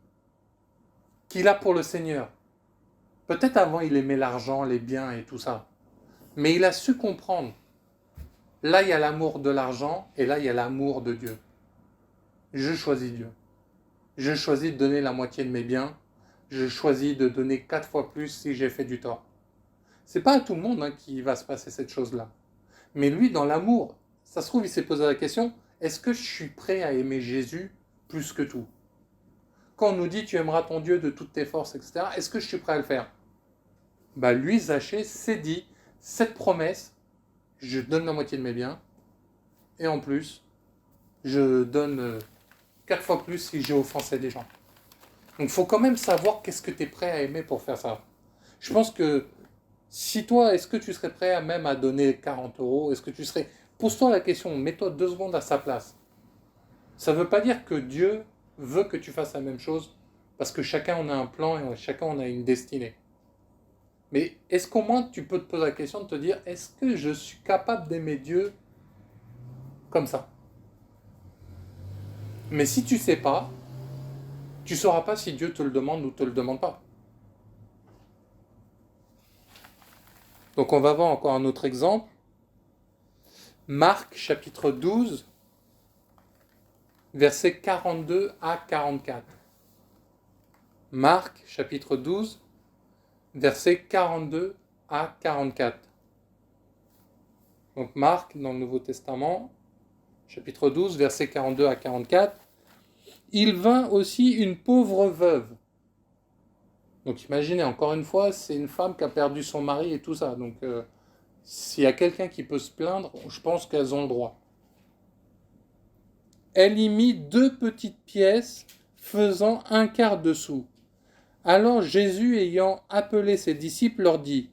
qu'il a pour le Seigneur. Peut-être avant, il aimait l'argent, les biens et tout ça. Mais il a su comprendre. Là, il y a l'amour de l'argent et là, il y a l'amour de Dieu. Je choisis Dieu. Je choisis de donner la moitié de mes biens. Je choisis de donner 4 fois plus si j'ai fait du tort. C'est pas à tout le monde qui va se passer cette chose-là. Mais lui, dans l'amour, ça se trouve, il s'est posé la question, est-ce que je suis prêt à aimer Jésus plus que tout? Quand on nous dit, tu aimeras ton Dieu de toutes tes forces, etc., est-ce que je suis prêt à le faire? Lui, Zachée, s'est dit, cette promesse, je donne la moitié de mes biens, et en plus, je donne 4 fois plus si j'ai offensé des gens. Donc il faut quand même savoir qu'est-ce que tu es prêt à aimer pour faire ça. Je pense que si toi, est-ce que tu serais prêt même à donner 40 euros? Est-ce que tu serais... Pose-toi la question, mets-toi 2 secondes à sa place. Ça ne veut pas dire que Dieu veut que tu fasses la même chose, parce que chacun on a un plan et chacun on a une destinée. Mais est-ce qu'au moins tu peux te poser la question de te dire, est-ce que je suis capable d'aimer Dieu comme ça? Mais si tu ne sais pas, tu ne sauras pas si Dieu te le demande ou te le demande pas. Donc on va voir encore un autre exemple. Marc chapitre 12, versets 42 à 44. Marc chapitre 12, versets 42 à 44. Donc Marc dans le Nouveau Testament, chapitre 12, versets 42 à 44. Il vint aussi une pauvre veuve. Donc imaginez, encore une fois, c'est une femme qui a perdu son mari et tout ça. Donc s'il y a quelqu'un qui peut se plaindre, je pense qu'elles ont le droit. Elle y mit 2 petites pièces faisant 1/4 de sou. Alors Jésus, ayant appelé ses disciples, leur dit,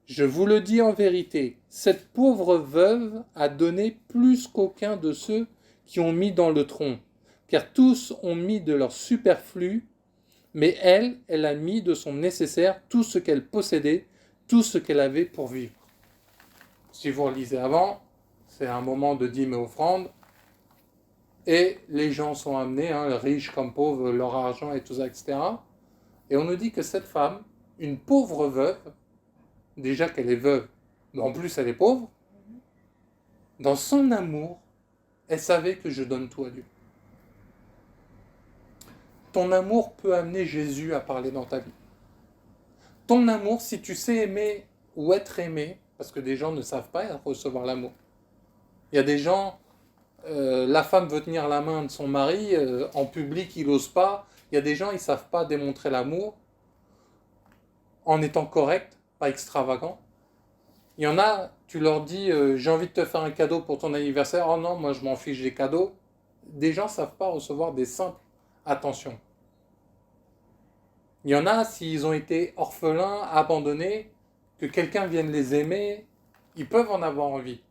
je vous le dis en vérité, cette pauvre veuve a donné plus qu'aucun de ceux qui ont mis dans le tronc, car tous ont mis de leur superflu, mais elle a mis de son nécessaire tout ce qu'elle possédait, tout ce qu'elle avait pour vivre. Si vous relisez avant, c'est un moment de dîmes et offrandes, et les gens sont amenés, riches comme pauvres, leur argent et tout ça, etc. Et on nous dit que cette femme, une pauvre veuve, déjà qu'elle est veuve, mais en plus elle est pauvre, dans son amour, elle savait que je donne tout à Dieu. ton amour peut amener Jésus à parler dans ta vie. Ton amour, si tu sais aimer ou être aimé, parce que des gens ne savent pas recevoir l'amour. Il y a des gens, la femme veut tenir la main de son mari, en public il n'ose pas. Il y a des gens, ils ne savent pas démontrer l'amour en étant correct, pas extravagant. Il y en a, tu leur dis, j'ai envie de te faire un cadeau pour ton anniversaire. Oh non, moi je m'en fiche des cadeaux. Des gens ne savent pas recevoir des simples attentions. Il y en a, s'ils ont été orphelins, abandonnés, que quelqu'un vienne les aimer, ils peuvent en avoir envie.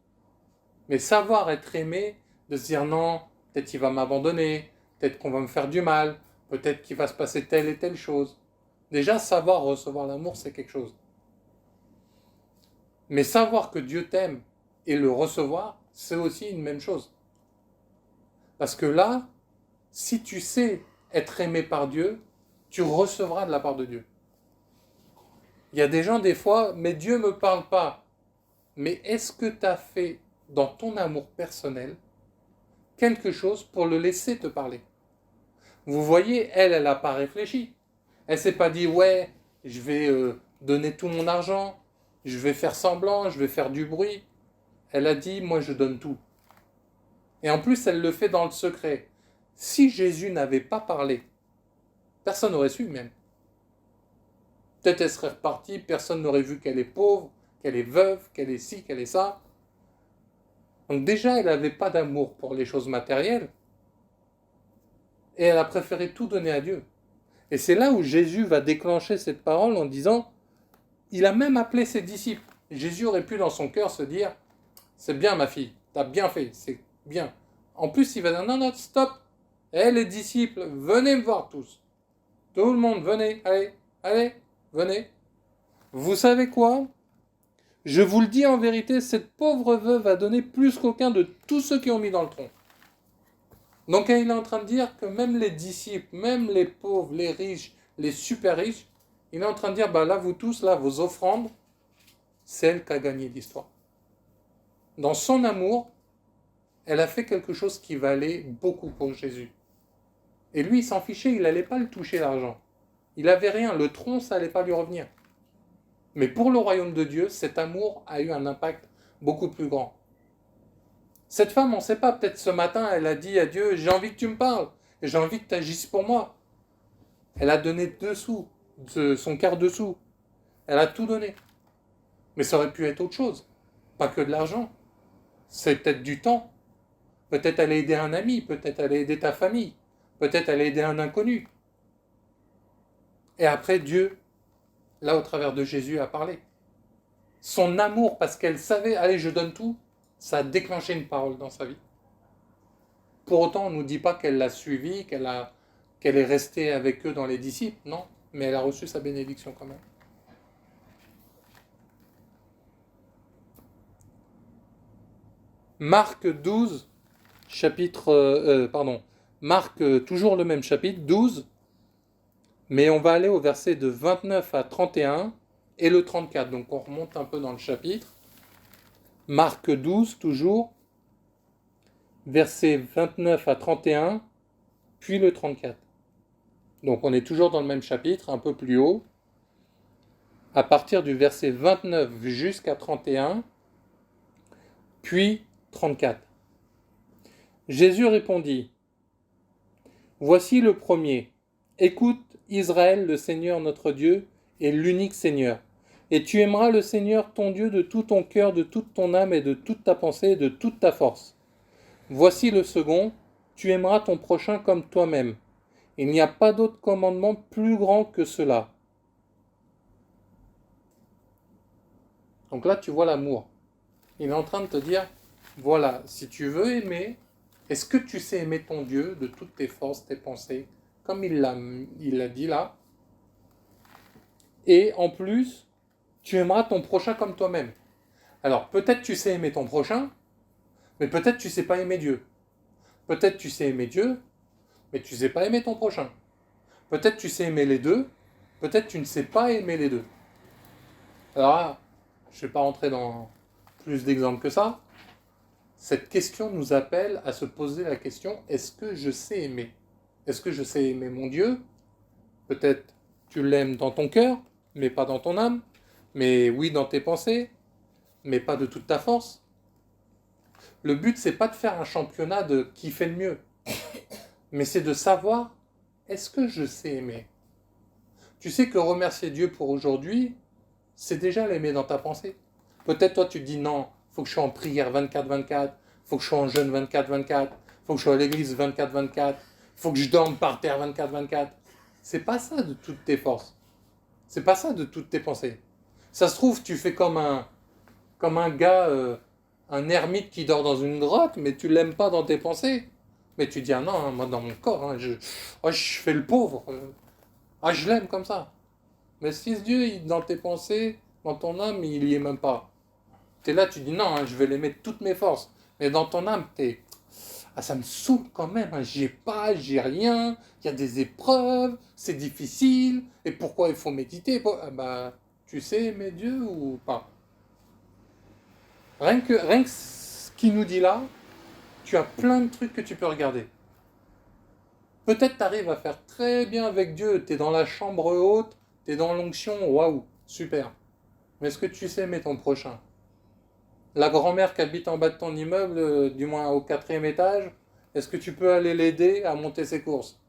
Mais savoir être aimé, de se dire non, peut-être il va m'abandonner, peut-être qu'on va me faire du mal, peut-être qu'il va se passer telle et telle chose. Déjà, savoir recevoir l'amour, c'est quelque chose. Mais savoir que Dieu t'aime et le recevoir, c'est aussi une même chose. Parce que là, si tu sais être aimé par Dieu, tu recevras de la part de Dieu. Il y a des gens, des fois, mais Dieu ne me parle pas. Mais est-ce que tu as fait, dans ton amour personnel, quelque chose pour le laisser te parler? Vous voyez, elle n'a pas réfléchi. Elle ne s'est pas dit, ouais, je vais donner tout mon argent, je vais faire semblant, je vais faire du bruit. Elle a dit, moi je donne tout. Et en plus, elle le fait dans le secret. Si Jésus n'avait pas parlé, personne n'aurait su même. Peut-être elle serait repartie, personne n'aurait vu qu'elle est pauvre, qu'elle est veuve, qu'elle est ci, qu'elle est ça. Donc déjà, elle n'avait pas d'amour pour les choses matérielles. Et elle a préféré tout donner à Dieu. Et c'est là où Jésus va déclencher cette parole en disant, il a même appelé ses disciples. Jésus aurait pu dans son cœur se dire, c'est bien ma fille, t'as bien fait, c'est bien. En plus, il va dire, non, non, stop. Les disciples, venez me voir tous. Tout le monde, venez, allez, venez. Vous savez quoi? Je vous le dis en vérité, cette pauvre veuve a donné plus qu'aucun de tous ceux qui ont mis dans le tronc. Donc il est en train de dire que même les disciples, même les pauvres, les riches, les super riches, il est en train de dire, bah là vous tous, là, vos offrandes, c'est elle qui a gagné l'histoire. Dans son amour, elle a fait quelque chose qui valait beaucoup pour Jésus. Et lui, il s'en fichait, il n'allait pas le toucher l'argent. Il n'avait rien, le tronc, ça n'allait pas lui revenir. Mais pour le royaume de Dieu, cet amour a eu un impact beaucoup plus grand. Cette femme, on ne sait pas, peut-être ce matin, elle a dit à Dieu, j'ai envie que tu me parles, et j'ai envie que tu agisses pour moi. Elle a donné 2 sous, son quart de sous. Elle a tout donné. Mais ça aurait pu être autre chose, pas que de l'argent. C'est peut-être du temps. Peut-être aller aider un ami, peut-être aller aider ta famille, peut-être aller aider un inconnu. Et après, Dieu, là, au travers de Jésus, a parlé. Son amour, parce qu'elle savait, allez, je donne tout, ça a déclenché une parole dans sa vie. Pour autant, on ne nous dit pas qu'elle l'a suivi, qu'elle est restée avec eux dans les disciples, non, mais elle a reçu sa bénédiction quand même. Marc 12, Marc, toujours le même chapitre, 12, mais on va aller au verset de 29 à 31 et le 34, donc on remonte un peu dans le chapitre. Marc 12, toujours, versets 29 à 31, puis le 34. Donc on est toujours dans le même chapitre, un peu plus haut, à partir du verset 29 jusqu'à 31, puis 34. Jésus répondit, « Voici le premier. Écoute, Israël, le Seigneur notre Dieu est l'unique Seigneur. Et tu aimeras le Seigneur ton Dieu de tout ton cœur, de toute ton âme et de toute ta pensée et de toute ta force. Voici le second, tu aimeras ton prochain comme toi-même. Il n'y a pas d'autre commandement plus grand que cela. » Donc là, tu vois l'amour. Il est en train de te dire, voilà, si tu veux aimer, est-ce que tu sais aimer ton Dieu de toutes tes forces, tes pensées, comme il l'a dit là? Et en plus, tu aimeras ton prochain comme toi-même. Alors, peut-être tu sais aimer ton prochain, mais peut-être tu ne sais pas aimer Dieu. Peut-être tu sais aimer Dieu, mais tu ne sais pas aimer ton prochain. Peut-être tu sais aimer les deux, peut-être tu ne sais pas aimer les deux. Alors là, je ne vais pas rentrer dans plus d'exemples que ça. Cette question nous appelle à se poser la question, est-ce que je sais aimer? Est-ce que je sais aimer mon Dieu? Peut-être tu l'aimes dans ton cœur, mais pas dans ton âme. Mais oui, dans tes pensées, mais pas de toute ta force. Le but, c'est pas de faire un championnat de qui fait le mieux, mais c'est de savoir, est-ce que je sais aimer? Tu sais que remercier Dieu pour aujourd'hui, c'est déjà l'aimer dans ta pensée. Peut-être toi, tu te dis non, faut que je sois en prière 24-24, faut que je sois en jeûne 24-24, faut que je sois à l'église 24-24, faut que je dorme par terre 24-24. C'est pas ça de toutes tes forces. C'est pas ça de toutes tes pensées. Ça se trouve, tu fais comme un gars, un ermite qui dort dans une grotte, mais tu l'aimes pas dans tes pensées. Mais tu dis, ah non, hein, moi dans mon corps, hein, je fais le pauvre. Je l'aime comme ça. Mais si ce Dieu, dans tes pensées, dans ton âme, il y est même pas. Tu es là, tu dis, non, hein, je vais l'aimer de toutes mes forces. Mais dans ton âme, t'es, ah, ça me saoule quand même, hein, j'ai rien, il y a des épreuves, c'est difficile, et pourquoi il faut méditer? Ah bah, tu sais aimer Dieu ou pas? Rien que ce qu'il nous dit là, tu as plein de trucs que tu peux regarder. Peut-être tu arrives à faire très bien avec Dieu, tu es dans la chambre haute, tu es dans l'onction, waouh, super. Mais est-ce que tu sais aimer ton prochain? La grand-mère qui habite en bas de ton immeuble, du moins au 4e étage, est-ce que tu peux aller l'aider à monter ses courses?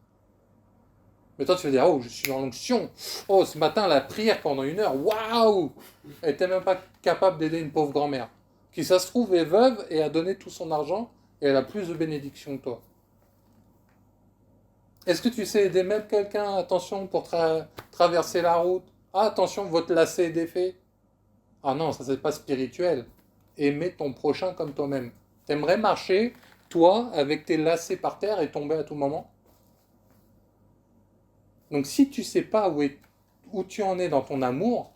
Mais toi, tu vas dire, oh, je suis dans l'onction. Oh, ce matin, la prière pendant 1 heure, waouh! Elle n'était même pas capable d'aider une pauvre grand-mère, qui, ça se trouve, est veuve et a donné tout son argent, et elle a plus de bénédictions que toi. Est-ce que tu sais aider même quelqu'un, attention, pour traverser la route? Ah, attention, votre lacet est défait. Ah non, ça, c'est pas spirituel. Aimer ton prochain comme toi-même. T'aimerais marcher, toi, avec tes lacets par terre et tomber à tout moment? Donc si tu sais pas où tu en es dans ton amour,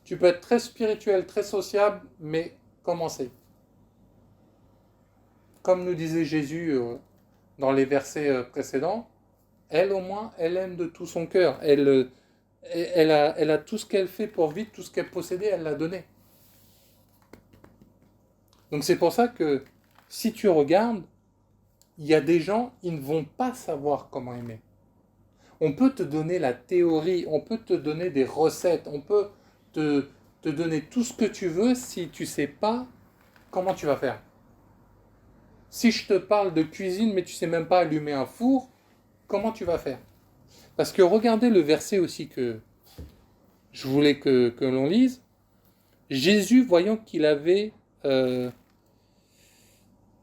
tu peux être très spirituel, très sociable, mais commencer. Comme nous disait Jésus dans les versets précédents, elle au moins, elle aime de tout son cœur. Elle a tout ce qu'elle fait pour vivre, tout ce qu'elle possédait, elle l'a donné. Donc c'est pour ça que si tu regardes, il y a des gens, ils ne vont pas savoir comment aimer. On peut te donner la théorie, on peut te donner des recettes, on peut te donner tout ce que tu veux si tu ne sais pas comment tu vas faire. Si je te parle de cuisine mais tu ne sais même pas allumer un four, comment tu vas faire? Parce que regardez le verset aussi que je voulais que l'on lise. Jésus, voyant qu'il avait...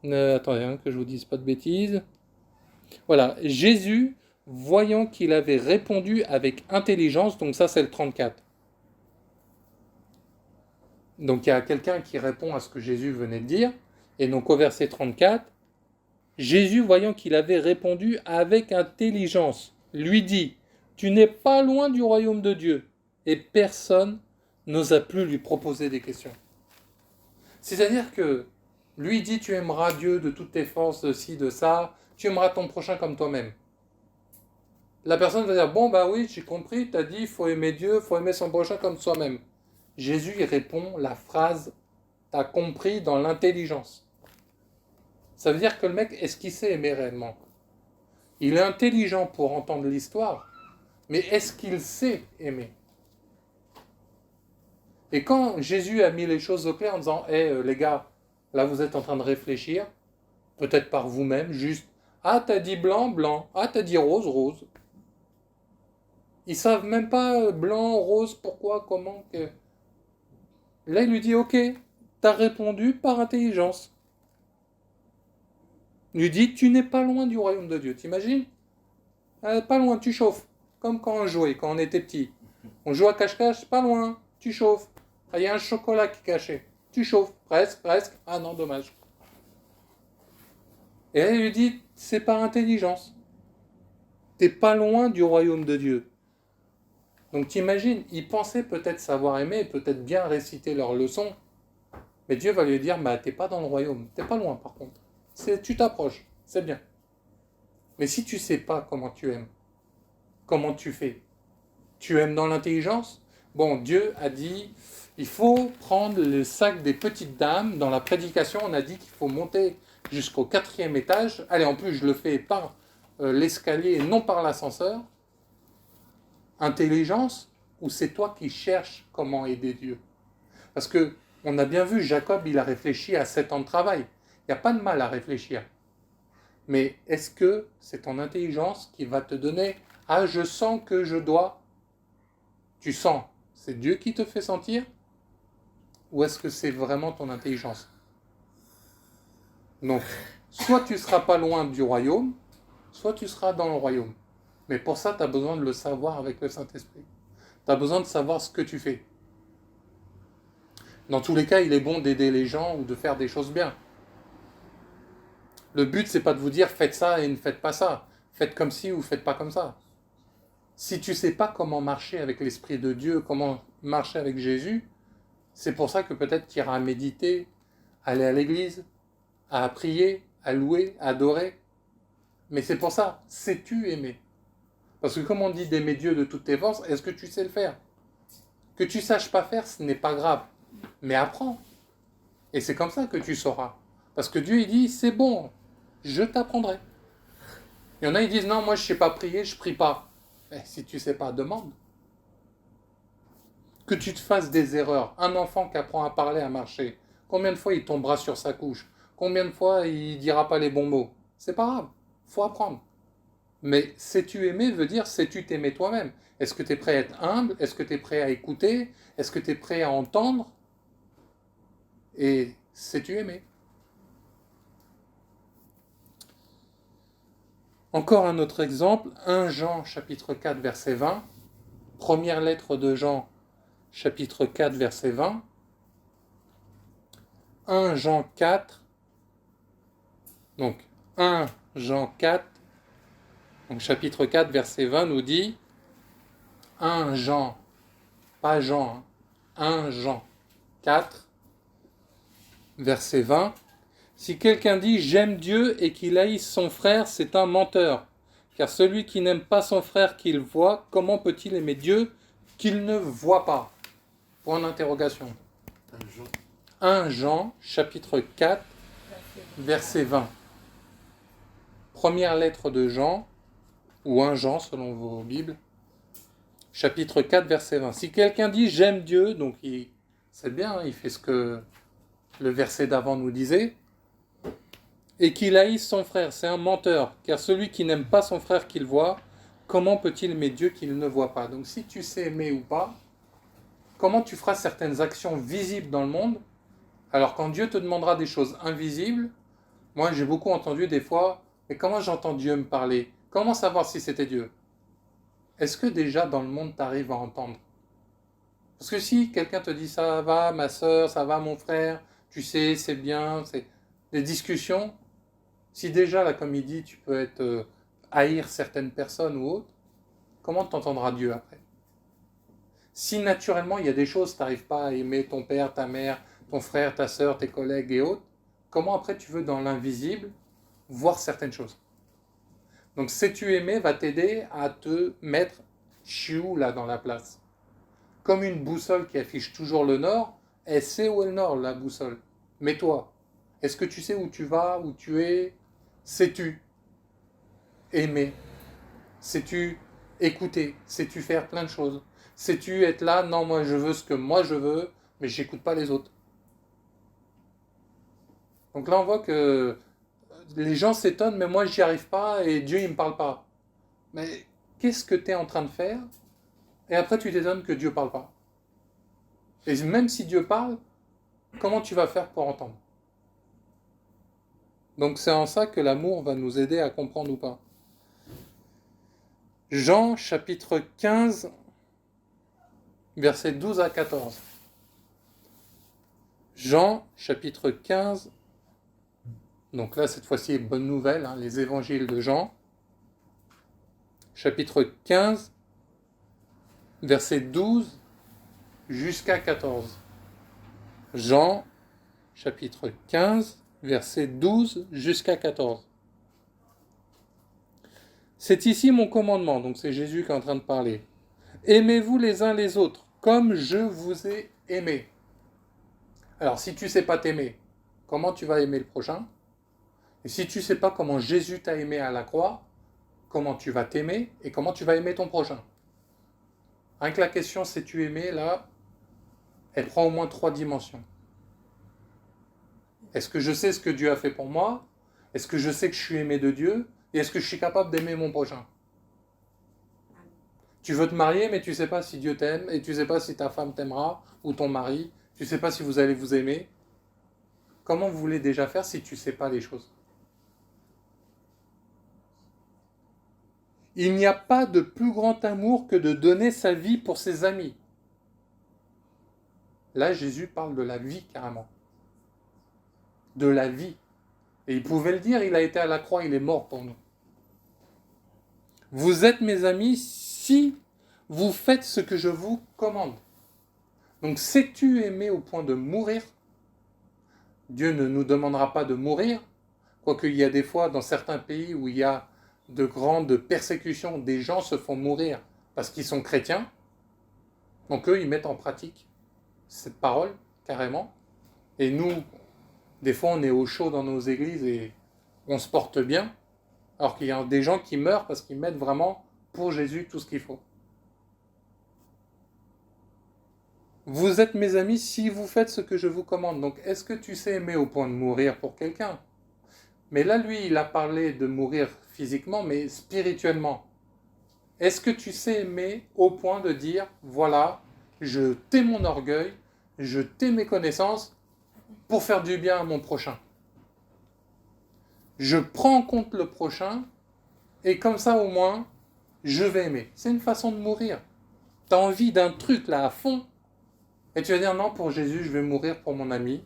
attendez, hein, que je vous dise pas de bêtises. Voilà, Jésus, voyant qu'il avait répondu avec intelligence, donc ça c'est le 34. Donc il y a quelqu'un qui répond à ce que Jésus venait de dire, et donc au verset 34, Jésus, voyant qu'il avait répondu avec intelligence, lui dit, tu n'es pas loin du royaume de Dieu, et personne n'osa plus lui proposer des questions. C'est-à-dire que lui dit, tu aimeras Dieu de toutes tes forces, de ci, de ça, tu aimeras ton prochain comme toi-même. La personne va dire, bon bah oui, j'ai compris, t'as dit, il faut aimer Dieu, il faut aimer son prochain comme soi-même. Jésus il répond la phrase, t'as compris dans l'intelligence. Ça veut dire que le mec, est-ce qu'il sait aimer réellement? Il est intelligent pour entendre l'histoire, mais est-ce qu'il sait aimer? Et quand Jésus a mis les choses au clair en disant, les gars, là vous êtes en train de réfléchir, peut-être par vous-même, juste, ah t'as dit blanc, blanc, ah t'as dit rose, rose. Ils savent même pas blanc, rose, pourquoi, comment. Là, il lui dit, ok, t'as répondu par intelligence. Il lui dit, tu n'es pas loin du royaume de Dieu, t'imagines? Pas loin, tu chauffes. Comme quand on jouait, quand on était petit. On joue à cache-cache, pas loin, tu chauffes. Il y a un chocolat qui est caché. Tu chauffes, presque, presque. Ah non, dommage. Et là, il lui dit, c'est par intelligence. T'es pas loin du royaume de Dieu. Donc t'imagines, ils pensaient peut-être savoir aimer, peut-être bien réciter leurs leçons, mais Dieu va lui dire, bah t'es pas dans le royaume, t'es pas loin par contre. Tu t'approches, c'est bien. Mais si tu sais pas comment tu aimes, comment tu fais? Tu aimes dans l'intelligence? Bon, Dieu a dit, il faut prendre le sac des petites dames. Dans la prédication, on a dit qu'il faut monter jusqu'au 4e étage. Allez, en plus, je le fais par l'escalier et non par l'ascenseur? Intelligence, ou c'est toi qui cherches comment aider Dieu? Parce que on a bien vu, Jacob, il a réfléchi à 7 ans de travail. Il n'y a pas de mal à réfléchir. Mais est-ce que c'est ton intelligence qui va te donner « Ah, je sens que je dois ». Tu sens, c'est Dieu qui te fait sentir? Ou est-ce que c'est vraiment ton intelligence? Donc, soit tu ne seras pas loin du royaume, soit tu seras dans le royaume. Mais pour ça, tu as besoin de le savoir avec le Saint-Esprit. Tu as besoin de savoir ce que tu fais. Dans tous les cas, il est bon d'aider les gens ou de faire des choses bien. Le but, c'est pas de vous dire faites ça et ne faites pas ça. Faites comme ci ou faites pas comme ça. Si tu sais pas comment marcher avec l'Esprit de Dieu, comment marcher avec Jésus, c'est pour ça que peut-être tu iras méditer, aller à l'église, à prier, à louer, à adorer. Mais c'est pour ça, sais-tu aimer? Parce que comme on dit d'aimer Dieu de toutes tes forces, est-ce que tu sais le faire? Que tu saches pas faire, ce n'est pas grave. Mais apprends. Et c'est comme ça que tu sauras. Parce que Dieu, il dit, c'est bon, je t'apprendrai. Il y en a, ils disent, non, moi, je ne sais pas prier, je ne prie pas. Mais si tu ne sais pas, demande. Que tu te fasses des erreurs. Un enfant qui apprend à parler, à marcher, combien de fois il tombera sur sa couche? Combien de fois il ne dira pas les bons mots? C'est pas grave, il faut apprendre. Mais sais-tu aimer veut dire sais-tu t'aimer toi-même? Est-ce que tu es prêt à être humble? Est-ce que tu es prêt à écouter? Est-ce que tu es prêt à entendre? Et sais-tu aimer? Encore un autre exemple, 1 Jean chapitre 4 verset 20, première lettre de Jean chapitre 4 verset 20, 1 Jean 4, donc 1 Jean 4, donc chapitre 4 verset 20 nous dit 1 Jean, pas Jean, 1 Jean 4 verset 20, si quelqu'un dit j'aime Dieu et qu'il haïsse son frère, c'est un menteur. Car celui qui n'aime pas son frère qu'il voit, comment peut-il aimer Dieu qu'il ne voit pas? Point d'interrogation. 1 Jean, chapitre 4, verset 20. Première lettre de Jean, ou 1 Jean selon vos Bibles, chapitre 4, verset 20. Si quelqu'un dit j'aime Dieu, donc c'est bien, il fait ce que le verset d'avant nous disait, et qu'il haïsse son frère, c'est un menteur, car celui qui n'aime pas son frère qu'il voit, comment peut-il aimer Dieu qu'il ne voit pas? Donc si tu sais aimer ou pas, comment tu feras certaines actions visibles dans le monde, alors quand Dieu te demandera des choses invisibles, moi j'ai beaucoup entendu des fois, mais comment j'entends Dieu me parler? Comment savoir si c'était Dieu? Est-ce que déjà dans le monde tu arrives à entendre? Parce que si quelqu'un te dit ça va ma soeur, ça va mon frère, tu sais c'est bien, c'est des discussions, si déjà là comme il dit tu peux être haïr certaines personnes ou autres, comment t'entendras Dieu après? Si naturellement il y a des choses, tu n'arrives pas à aimer ton père, ta mère, ton frère, ta soeur, tes collègues et autres, comment après tu veux dans l'invisible voir certaines choses? Donc sais-tu aimer va t'aider à te mettre chiou là dans la place. Comme une boussole qui affiche toujours le nord, elle sait où est le nord, la boussole. Mais toi, est-ce que tu sais où tu vas, où tu es? Sais-tu aimer? Sais-tu écouter? Sais-tu faire plein de choses? Sais-tu être là? Non, moi je veux ce que moi je veux, mais j'écoute pas les autres. Donc là on voit que les gens s'étonnent, mais moi j'y arrive pas et Dieu il me parle pas. Mais qu'est-ce que tu es en train de faire? Et après tu t'étonnes que Dieu parle pas. Et même si Dieu parle, comment tu vas faire pour entendre? Donc c'est en ça que l'amour va nous aider à comprendre ou pas. Jean chapitre 15, versets 12 à 14. Jean chapitre 15, donc là cette fois-ci bonne nouvelle, hein, les évangiles de Jean. Chapitre 15, versets 12 jusqu'à 14. Jean chapitre 15, versets 12 jusqu'à 14. C'est ici mon commandement, donc c'est Jésus qui est en train de parler. Aimez-vous les uns les autres, comme je vous ai aimé. Alors, si tu ne sais pas t'aimer, comment tu vas aimer le prochain? Et si tu ne sais pas comment Jésus t'a aimé à la croix, comment tu vas t'aimer et comment tu vas aimer ton prochain. Rien que la question sais-tu aimer, là, elle prend au moins 3 dimensions. Est-ce que je sais ce que Dieu a fait pour moi? Est-ce que je sais que je suis aimé de Dieu? Et est-ce que je suis capable d'aimer mon prochain? Tu veux te marier, mais tu ne sais pas si Dieu t'aime, et tu ne sais pas si ta femme t'aimera, ou ton mari, tu ne sais pas si vous allez vous aimer. Comment vous voulez déjà faire si tu ne sais pas les choses? Il n'y a pas de plus grand amour que de donner sa vie pour ses amis. Là, Jésus parle de la vie carrément. De la vie. Et il pouvait le dire, il a été à la croix, il est mort pour nous. Vous êtes mes amis si vous faites ce que je vous commande. Donc, sais-tu aimer au point de mourir? Dieu ne nous demandera pas de mourir, quoique il y a des fois dans certains pays où il y a de grandes persécutions, des gens se font mourir parce qu'ils sont chrétiens. Donc eux, ils mettent en pratique cette parole, carrément. Et nous, des fois, on est au chaud dans nos églises et on se porte bien, alors qu'il y a des gens qui meurent parce qu'ils mettent vraiment pour Jésus tout ce qu'il faut. Vous êtes mes amis si vous faites ce que je vous commande. Donc, est-ce que tu sais aimer au point de mourir pour quelqu'un? Mais là, lui, il a parlé de mourir physiquement, mais spirituellement. Est-ce que tu sais aimer au point de dire, voilà, je tais mon orgueil, je tais mes connaissances pour faire du bien à mon prochain. Je prends en compte le prochain et comme ça, au moins, je vais aimer. C'est une façon de mourir. Tu as envie d'un truc là à fond et tu vas dire, non, pour Jésus, je vais mourir pour mon ami.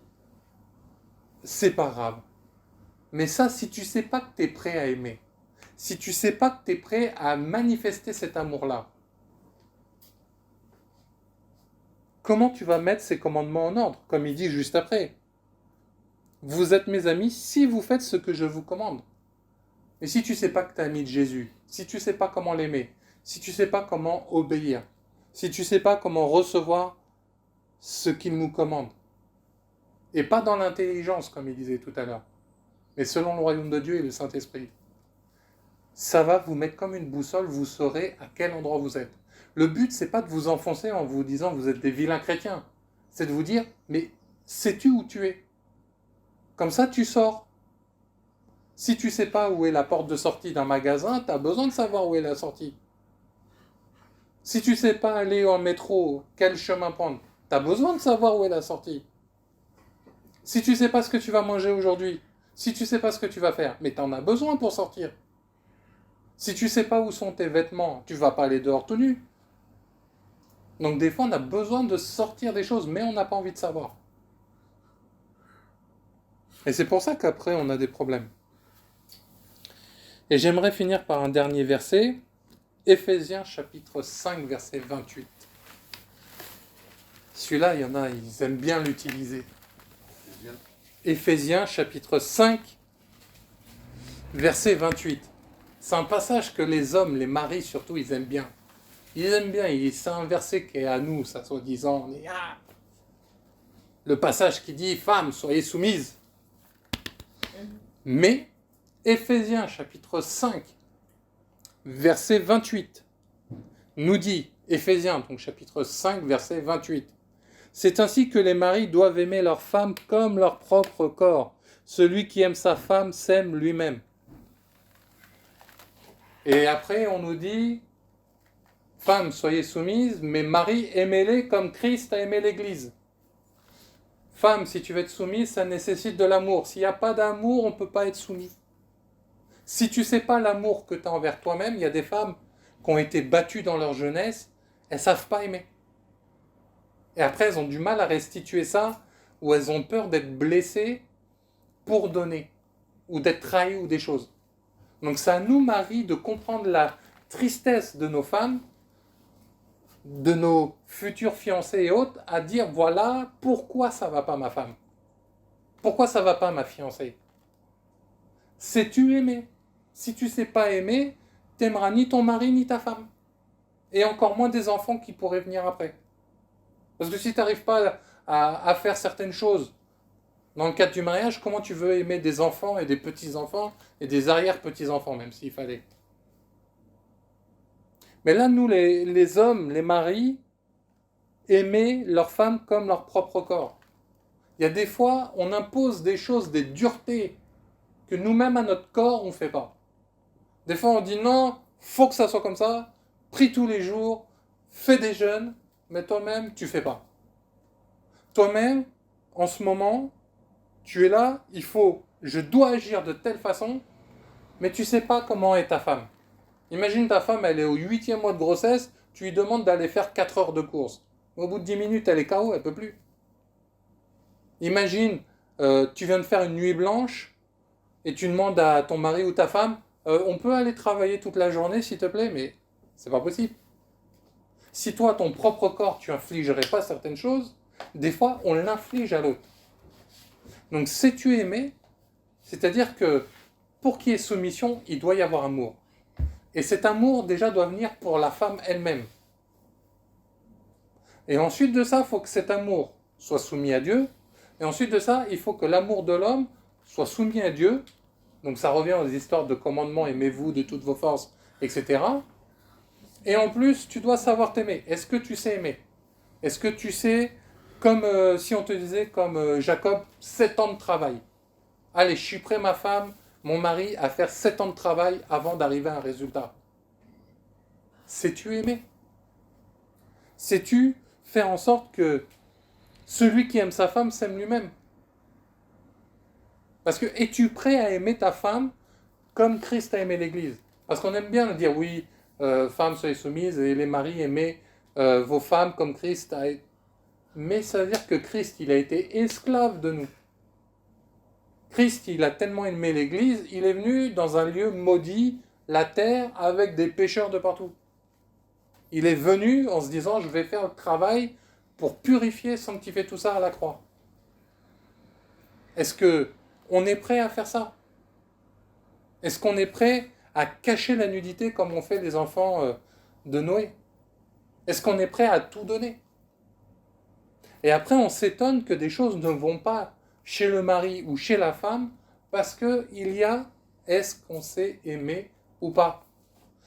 C'est pas grave. Mais ça, si tu sais pas que tu es prêt à aimer, si tu sais pas que tu es prêt à manifester cet amour-là, comment tu vas mettre ces commandements en ordre, comme il dit juste après? Vous êtes mes amis si vous faites ce que je vous commande. Mais si tu ne sais pas que tu es ami de Jésus, si tu ne sais pas comment l'aimer, si tu ne sais pas comment obéir, si tu ne sais pas comment recevoir ce qu'il nous commande, et pas dans l'intelligence, comme il disait tout à l'heure, mais selon le royaume de Dieu et le Saint-Esprit, ça va vous mettre comme une boussole, vous saurez à quel endroit vous êtes. Le but, c'est pas de vous enfoncer en vous disant que vous êtes des vilains chrétiens. C'est de vous dire, mais sais-tu où tu es? Comme ça, tu sors. Si tu sais pas où est la porte de sortie d'un magasin, tu as besoin de savoir où est la sortie. Si tu sais pas aller en métro, quel chemin prendre, tu as besoin de savoir où est la sortie. Si tu sais pas ce que tu vas manger aujourd'hui, si tu sais pas ce que tu vas faire, mais tu en as besoin pour sortir. Si tu sais pas où sont tes vêtements, tu vas pas aller dehors tout nu. Donc des fois, on a besoin de sortir des choses, mais on n'a pas envie de savoir. Et c'est pour ça qu'après, on a des problèmes. Et j'aimerais finir par un dernier verset, Éphésiens chapitre 5, verset 28. Celui-là, il y en a, ils aiment bien l'utiliser. Éphésiens chapitre 5, verset 28. C'est un passage que les hommes, les maris surtout, ils aiment bien. Ils aiment bien, c'est un verset qui est à nous, ça soi-disant. Le passage qui dit « Femmes, soyez soumises ». Mais, Éphésiens chapitre 5, verset 28, nous dit, Éphésiens, donc chapitre 5, verset 28, « C'est ainsi que les maris doivent aimer leurs femmes comme leur propre corps. Celui qui aime sa femme s'aime lui-même. » Et après, on nous dit, « Femmes, soyez soumises, mais maris, aimez-les comme Christ a aimé l'Église. » Femme, si tu veux être soumise, ça nécessite de l'amour. S'il n'y a pas d'amour, on ne peut pas être soumis. Si tu ne sais pas l'amour que tu as envers toi-même, il y a des femmes qui ont été battues dans leur jeunesse, elles ne savent pas aimer. Et après, elles ont du mal à restituer ça, ou elles ont peur d'être blessées pour donner, ou d'être trahies ou des choses. Donc c'est à nous, maris, de comprendre la tristesse de nos femmes, de nos futurs fiancés et autres, à dire voilà pourquoi ça va pas ma femme, pourquoi ça va pas ma fiancée. Sais-tu aimer? Si tu sais pas aimer, t'aimeras ni ton mari ni ta femme, et encore moins des enfants qui pourraient venir après. Parce que si tu n'arrives pas à faire certaines choses dans le cadre du mariage, comment tu veux aimer des enfants et des petits-enfants et des arrière-petits-enfants même s'il fallait? Mais là, nous, les hommes, les maris, aimer leur femme comme leur propre corps. Il y a des fois, on impose des choses, des duretés, que nous-mêmes, à notre corps, on ne fait pas. Des fois, on dit non, faut que ça soit comme ça, prie tous les jours, fais des jeûnes, mais toi-même, tu ne fais pas. Toi-même, en ce moment, tu es là, je dois agir de telle façon, mais tu ne sais pas comment est ta femme. Imagine ta femme, elle est au 8e mois de grossesse, tu lui demandes d'aller faire 4 heures de course. Au bout de 10 minutes, elle est KO, elle ne peut plus. Imagine, tu viens de faire une nuit blanche et tu demandes à ton mari ou ta femme, on peut aller travailler toute la journée s'il te plaît, mais c'est pas possible. Si toi, ton propre corps, tu infligerais pas certaines choses, des fois, on l'inflige à l'autre. Donc, sais-tu aimer? C'est-à-dire que pour qu'il y ait soumission, il doit y avoir amour. Et cet amour, déjà, doit venir pour la femme elle-même. Et ensuite de ça, il faut que cet amour soit soumis à Dieu. Et ensuite de ça, il faut que l'amour de l'homme soit soumis à Dieu. Donc ça revient aux histoires de commandements, aimez-vous de toutes vos forces, etc. Et en plus, tu dois savoir t'aimer. Est-ce que tu sais aimer? Est-ce que tu sais, comme si on te disait, comme Jacob, 7 ans de travail. Allez, je suis prêt, ma femme, mon mari, à faire 7 ans de travail avant d'arriver à un résultat. Sais-tu aimer? Sais-tu faire en sorte que celui qui aime sa femme s'aime lui-même? Parce que es-tu prêt à aimer ta femme comme Christ a aimé l'Église? Parce qu'on aime bien dire, oui, femmes soyez soumises, et les maris aimez vos femmes comme Christ a été. Mais ça veut dire que Christ, il a été esclave de nous. Christ, il a tellement aimé l'Église, il est venu dans un lieu maudit, la terre, avec des pécheurs de partout. Il est venu en se disant, je vais faire le travail pour purifier, sanctifier tout ça à la croix. Est-ce qu'on est prêt à faire ça? Est-ce qu'on est prêt à cacher la nudité comme ont fait les enfants de Noé? Est-ce qu'on est prêt à tout donner? Et après, on s'étonne que des choses ne vont pas chez le mari ou chez la femme parce qu'il y a, est-ce qu'on sait aimer ou pas?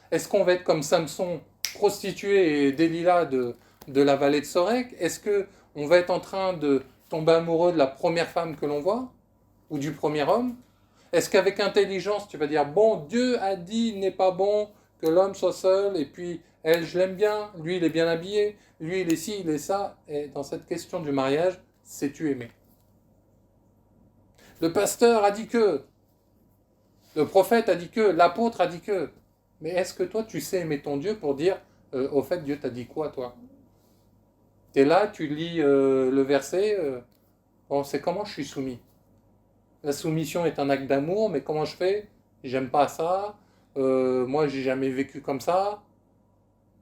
Est-ce qu'on va être comme Samson, prostitué et Delilah de la vallée de Sorek? Est-ce qu'on va être en train de tomber amoureux de la première femme que l'on voit? Ou du premier homme? Est-ce qu'avec intelligence, tu vas dire, bon, Dieu a dit, il n'est pas bon que l'homme soit seul, et puis elle, je l'aime bien, lui, il est bien habillé, lui, il est ci, il est ça. Et dans cette question du mariage, sais-tu aimer? Le pasteur a dit que, le prophète a dit que, l'apôtre a dit que. Mais est-ce que toi, tu sais aimer ton Dieu pour dire, au fait, Dieu t'a dit quoi, toi? T'es là, tu lis le verset, bon, c'est comment je suis soumis? La soumission est un acte d'amour, mais comment je fais? J'aime pas ça. Moi, j'ai jamais vécu comme ça.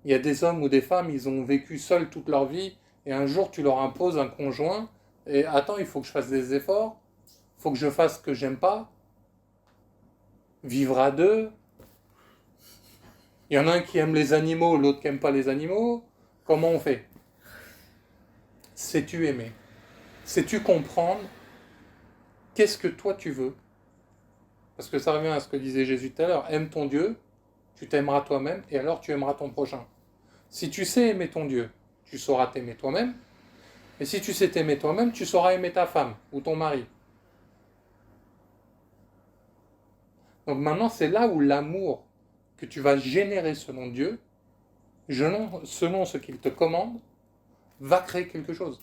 Il y a des hommes ou des femmes, ils ont vécu seuls toute leur vie, et un jour, tu leur imposes un conjoint, et attends, il faut que je fasse des efforts, il faut que je fasse ce que j'aime pas. Vivre à deux. Il y en a un qui aime les animaux, l'autre qui aime pas les animaux. Comment on fait? Sais-tu aimer? Sais-tu comprendre? Qu'est-ce que toi tu veux? Parce que ça revient à ce que disait Jésus tout à l'heure. Aime ton Dieu, tu t'aimeras toi-même, et alors tu aimeras ton prochain. Si tu sais aimer ton Dieu, tu sauras t'aimer toi-même. Et si tu sais t'aimer toi-même, tu sauras aimer ta femme ou ton mari. Donc maintenant, c'est là où l'amour que tu vas générer selon Dieu, selon ce qu'il te commande, va créer quelque chose.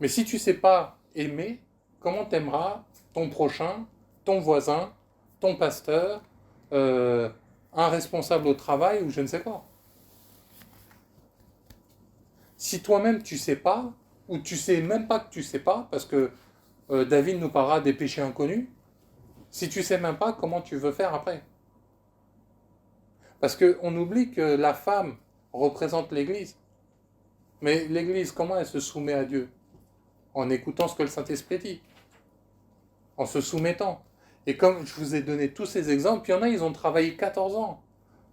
Mais si tu ne sais pas aimer, comment t'aimeras ton prochain, ton voisin, ton pasteur, un responsable au travail ou je ne sais quoi? Si toi-même tu ne sais pas, ou tu ne sais même pas que tu ne sais pas, parce que David nous parlera des péchés inconnus, si tu ne sais même pas, comment tu veux faire après? Parce qu'on oublie que la femme représente l'Église. Mais l'Église, comment elle se soumet à Dieu? En écoutant ce que le Saint-Esprit dit. En se soumettant. Et comme je vous ai donné tous ces exemples, il y en a, ils ont travaillé 14 ans.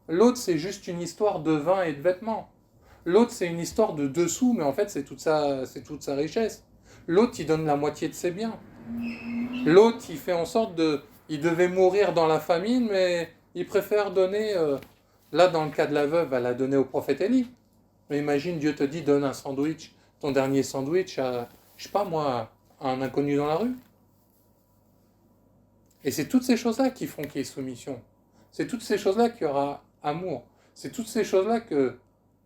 L'autre, c'est juste une histoire de vin et de vêtements. L'autre, c'est une histoire de dessous, mais en fait, c'est toute sa richesse. L'autre, il donne la moitié de ses biens. L'autre, il fait en sorte de... Il devait mourir dans la famine, mais il préfère donner Là, dans le cas de la veuve, elle a donné au prophète Élie. Mais imagine, Dieu te dit, donne un sandwich, ton dernier sandwich à, je sais pas moi, à un inconnu dans la rue. Et c'est toutes ces choses-là qui font qu'il y ait soumission. C'est toutes ces choses-là qu'il y aura amour. C'est toutes ces choses-là que,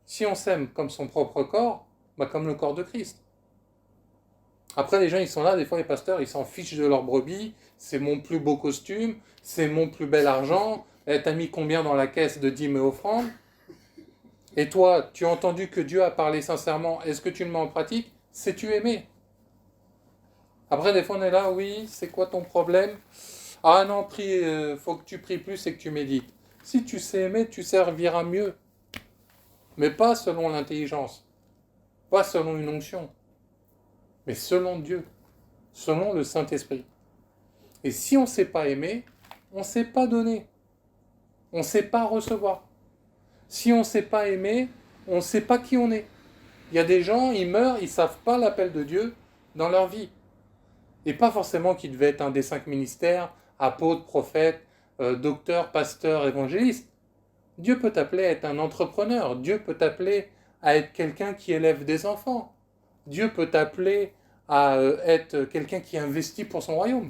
si on s'aime comme son propre corps, bah comme le corps de Christ. Après, les gens, ils sont là, des fois, les pasteurs, ils s'en fichent de leur brebis. C'est mon plus beau costume, c'est mon plus bel argent. T'as mis combien dans la caisse de dîmes et offrandes? Et toi, tu as entendu que Dieu a parlé sincèrement. Est-ce que tu le mets en pratique? Sais-tu aimer? Après, des fois, on est là, oui, c'est quoi ton problème? Ah non, prie, faut que tu pries plus et que tu médites. Si tu sais aimer, tu serviras mieux. Mais pas selon l'intelligence, pas selon une onction, mais selon Dieu, selon le Saint-Esprit. Et si on ne sait pas aimer, on ne sait pas donner, on ne sait pas recevoir. Si on ne sait pas aimer, on ne sait pas qui on est. Il y a des gens, ils meurent, ils ne savent pas l'appel de Dieu dans leur vie. Et pas forcément qu'ils devaient être un des 5 ministères, apôtre, prophète, docteur, pasteur, évangéliste. Dieu peut t'appeler à être un entrepreneur. Dieu peut t'appeler à être quelqu'un qui élève des enfants. Dieu peut t'appeler à être quelqu'un qui investit pour son royaume.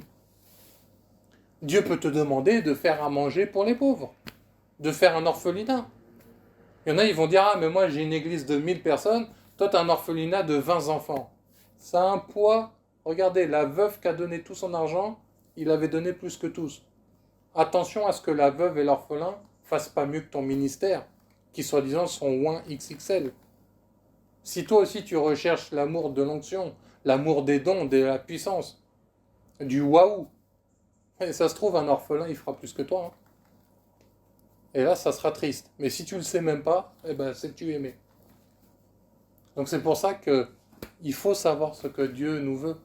Dieu peut te demander de faire à manger pour les pauvres, de faire un orphelinat. Il y en a, ils vont dire, ah, mais moi j'ai une église de 1000 personnes, toi tu as un orphelinat de 20 enfants. Ça a un poids. Regardez, la veuve qui a donné tout son argent, il avait donné plus que tous. Attention à ce que la veuve et l'orphelin fassent pas mieux que ton ministère, qui soi-disant sont moins XXL. Si toi aussi tu recherches l'amour de l'onction, l'amour des dons, de la puissance, du waouh, et ça se trouve, un orphelin, il fera plus que toi. Hein. Et là, ça sera triste. Mais si tu le sais même pas, eh ben, c'est que tu aimais. Donc c'est pour ça que il faut savoir ce que Dieu nous veut.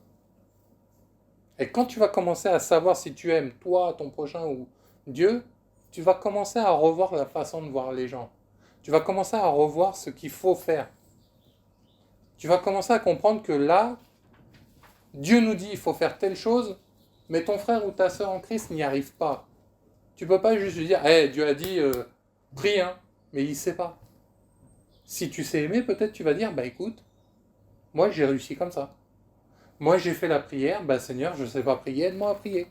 Et quand tu vas commencer à savoir si tu aimes toi, ton prochain ou Dieu, tu vas commencer à revoir la façon de voir les gens. Tu vas commencer à revoir ce qu'il faut faire. Tu vas commencer à comprendre que là, Dieu nous dit il faut faire telle chose, mais ton frère ou ta soeur en Christ n'y arrive pas. Tu peux pas juste lui dire hey, Dieu a dit prie, hein, mais il ne sait pas. Si tu sais aimer, peut-être tu vas dire bah écoute, moi j'ai réussi comme ça. Moi j'ai fait la prière, bah Seigneur, je ne sais pas prier, aide-moi à prier.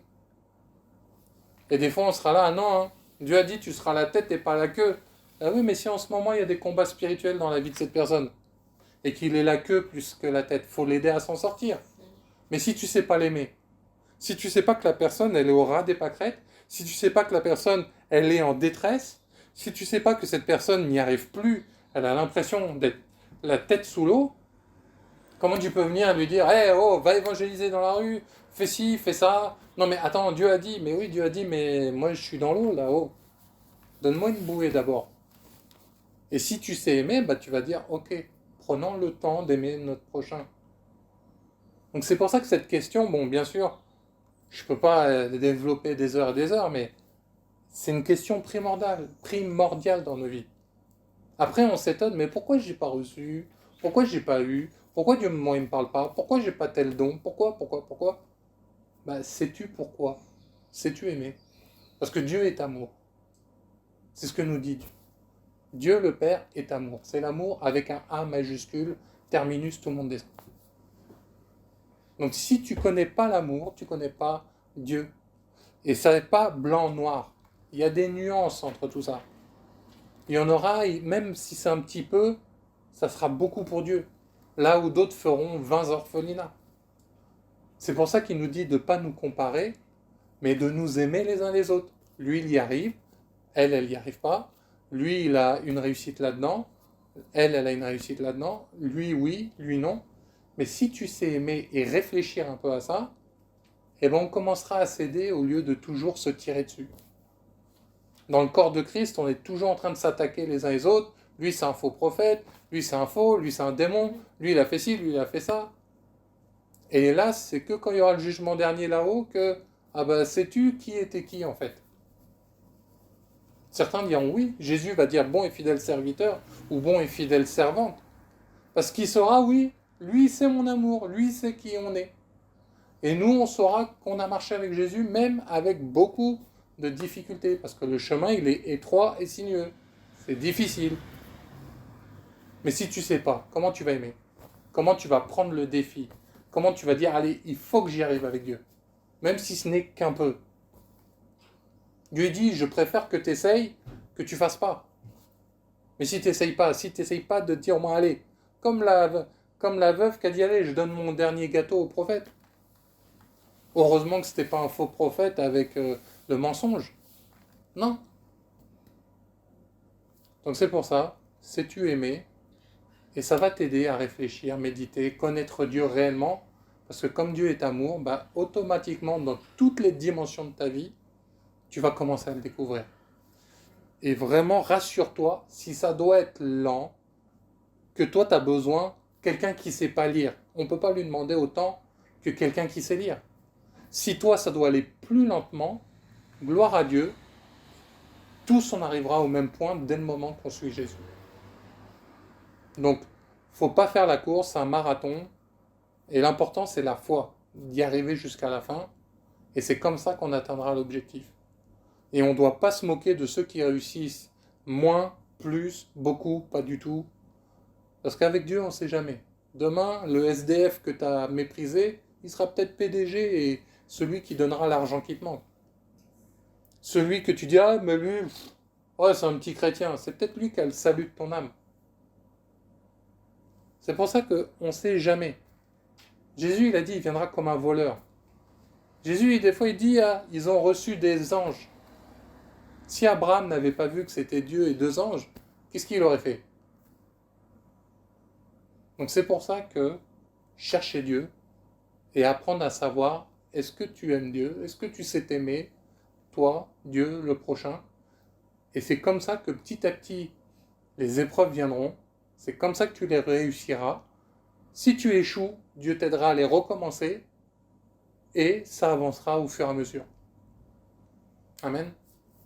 Et des fois on sera là, ah non, hein, Dieu a dit tu seras la tête et pas la queue. Ah oui, mais si en ce moment il y a des combats spirituels dans la vie de cette personne, et qu'il est la queue plus que la tête, faut l'aider à s'en sortir. Mais si tu sais pas l'aimer, si tu sais pas que la personne elle est au ras des pâquerettes, si tu sais pas que la personne elle est en détresse, si tu sais pas que cette personne n'y arrive plus, elle a l'impression d'être la tête sous l'eau, comment tu peux venir lui dire hey, oh, va évangéliser dans la rue, fais ci, fais ça. Non mais attends, Dieu a dit, mais oui, Dieu a dit, mais moi je suis dans l'eau là-haut. Donne-moi une bouée d'abord. Et si tu sais aimer, bah tu vas dire ok, prenons le temps d'aimer notre prochain. Donc c'est pour ça que cette question, bon bien sûr, je ne peux pas développer des heures et des heures, mais c'est une question primordiale dans nos vies. Après, on s'étonne, mais pourquoi j'ai pas reçu? Pourquoi j'ai pas eu? Pourquoi Dieu moi il me parle pas? Pourquoi j'ai pas tel don? Pourquoi? Bah, sais-tu pourquoi? Sais-tu aimer? Parce que Dieu est amour. C'est ce que nous dit Dieu. Dieu le Père est amour. C'est l'amour avec un A majuscule, terminus, tout le monde descend. Donc si tu connais pas l'amour, tu connais pas Dieu. Et ça n'est pas blanc-noir. Il y a des nuances entre tout ça. Il y en aura, même si c'est un petit peu, ça sera beaucoup pour Dieu. Là où d'autres feront 20 orphelinats. C'est pour ça qu'il nous dit de ne pas nous comparer, mais de nous aimer les uns les autres. Lui, il y arrive, elle n'y arrive pas. Lui, il a une réussite là-dedans. Elle a une réussite là-dedans. Lui, oui, lui, non. Mais si tu sais aimer et réfléchir un peu à ça, eh ben on commencera à céder au lieu de toujours se tirer dessus. Dans le corps de Christ, on est toujours en train de s'attaquer les uns les autres. Lui, c'est un faux prophète. Lui, c'est un faux. Lui, c'est un démon. Lui, il a fait ci. Lui, il a fait ça. Et là, c'est que quand il y aura le jugement dernier là-haut que, ah ben, sais-tu qui était qui, en fait? Certains diront oui. Jésus va dire bon et fidèle serviteur ou bon et fidèle servante. Parce qu'il saura, oui, lui, c'est mon amour. Lui, c'est qui on est. Et nous, on saura qu'on a marché avec Jésus, même avec beaucoup de difficultés, parce que le chemin, il est étroit et sinueux. C'est difficile. Mais si tu sais pas, comment tu vas aimer? Comment tu vas prendre le défi? Comment tu vas dire, allez, il faut que j'y arrive avec Dieu? Même si ce n'est qu'un peu. Dieu dit, je préfère que tu essayes, que tu fasses pas. Mais si tu n'essayes pas de dire, moi, allez, comme la veuve qui a dit, allez, je donne mon dernier gâteau au prophète. Heureusement que ce n'était pas un faux prophète avec le mensonge. Non. Donc c'est pour ça, sais-tu aimer? Et ça va t'aider à réfléchir, méditer, connaître Dieu réellement. Parce que comme Dieu est amour, bah, automatiquement, dans toutes les dimensions de ta vie, tu vas commencer à le découvrir. Et vraiment, rassure-toi, si ça doit être lent, que toi, tu as besoin quelqu'un qui ne sait pas lire. On ne peut pas lui demander autant que quelqu'un qui sait lire. Si toi, ça doit aller plus lentement, gloire à Dieu, tous on arrivera au même point dès le moment qu'on suit Jésus. Donc, faut pas faire la course, c'est un marathon. Et l'important, c'est la foi, d'y arriver jusqu'à la fin. Et c'est comme ça qu'on atteindra l'objectif. Et on ne doit pas se moquer de ceux qui réussissent moins, plus, beaucoup, pas du tout. Parce qu'avec Dieu, on ne sait jamais. Demain, le SDF que tu as méprisé, il sera peut-être PDG et celui qui donnera l'argent qui te manque. Celui que tu dis, ah, mais lui, ouais, c'est un petit chrétien. C'est peut-être lui qui a le salut de ton âme. C'est pour ça qu'on ne sait jamais. Jésus, il a dit, il viendra comme un voleur. Jésus, des fois, il dit, ah, ils ont reçu des anges. Si Abraham n'avait pas vu que c'était Dieu et deux anges, qu'est-ce qu'il aurait fait? Donc c'est pour ça que chercher Dieu et apprendre à savoir, est-ce que tu aimes Dieu? Est-ce que tu sais t'aimer, toi, Dieu, le prochain? Et c'est comme ça que petit à petit, les épreuves viendront. C'est comme ça que tu les réussiras. Si tu échoues, Dieu t'aidera à les recommencer et ça avancera au fur et à mesure. Amen.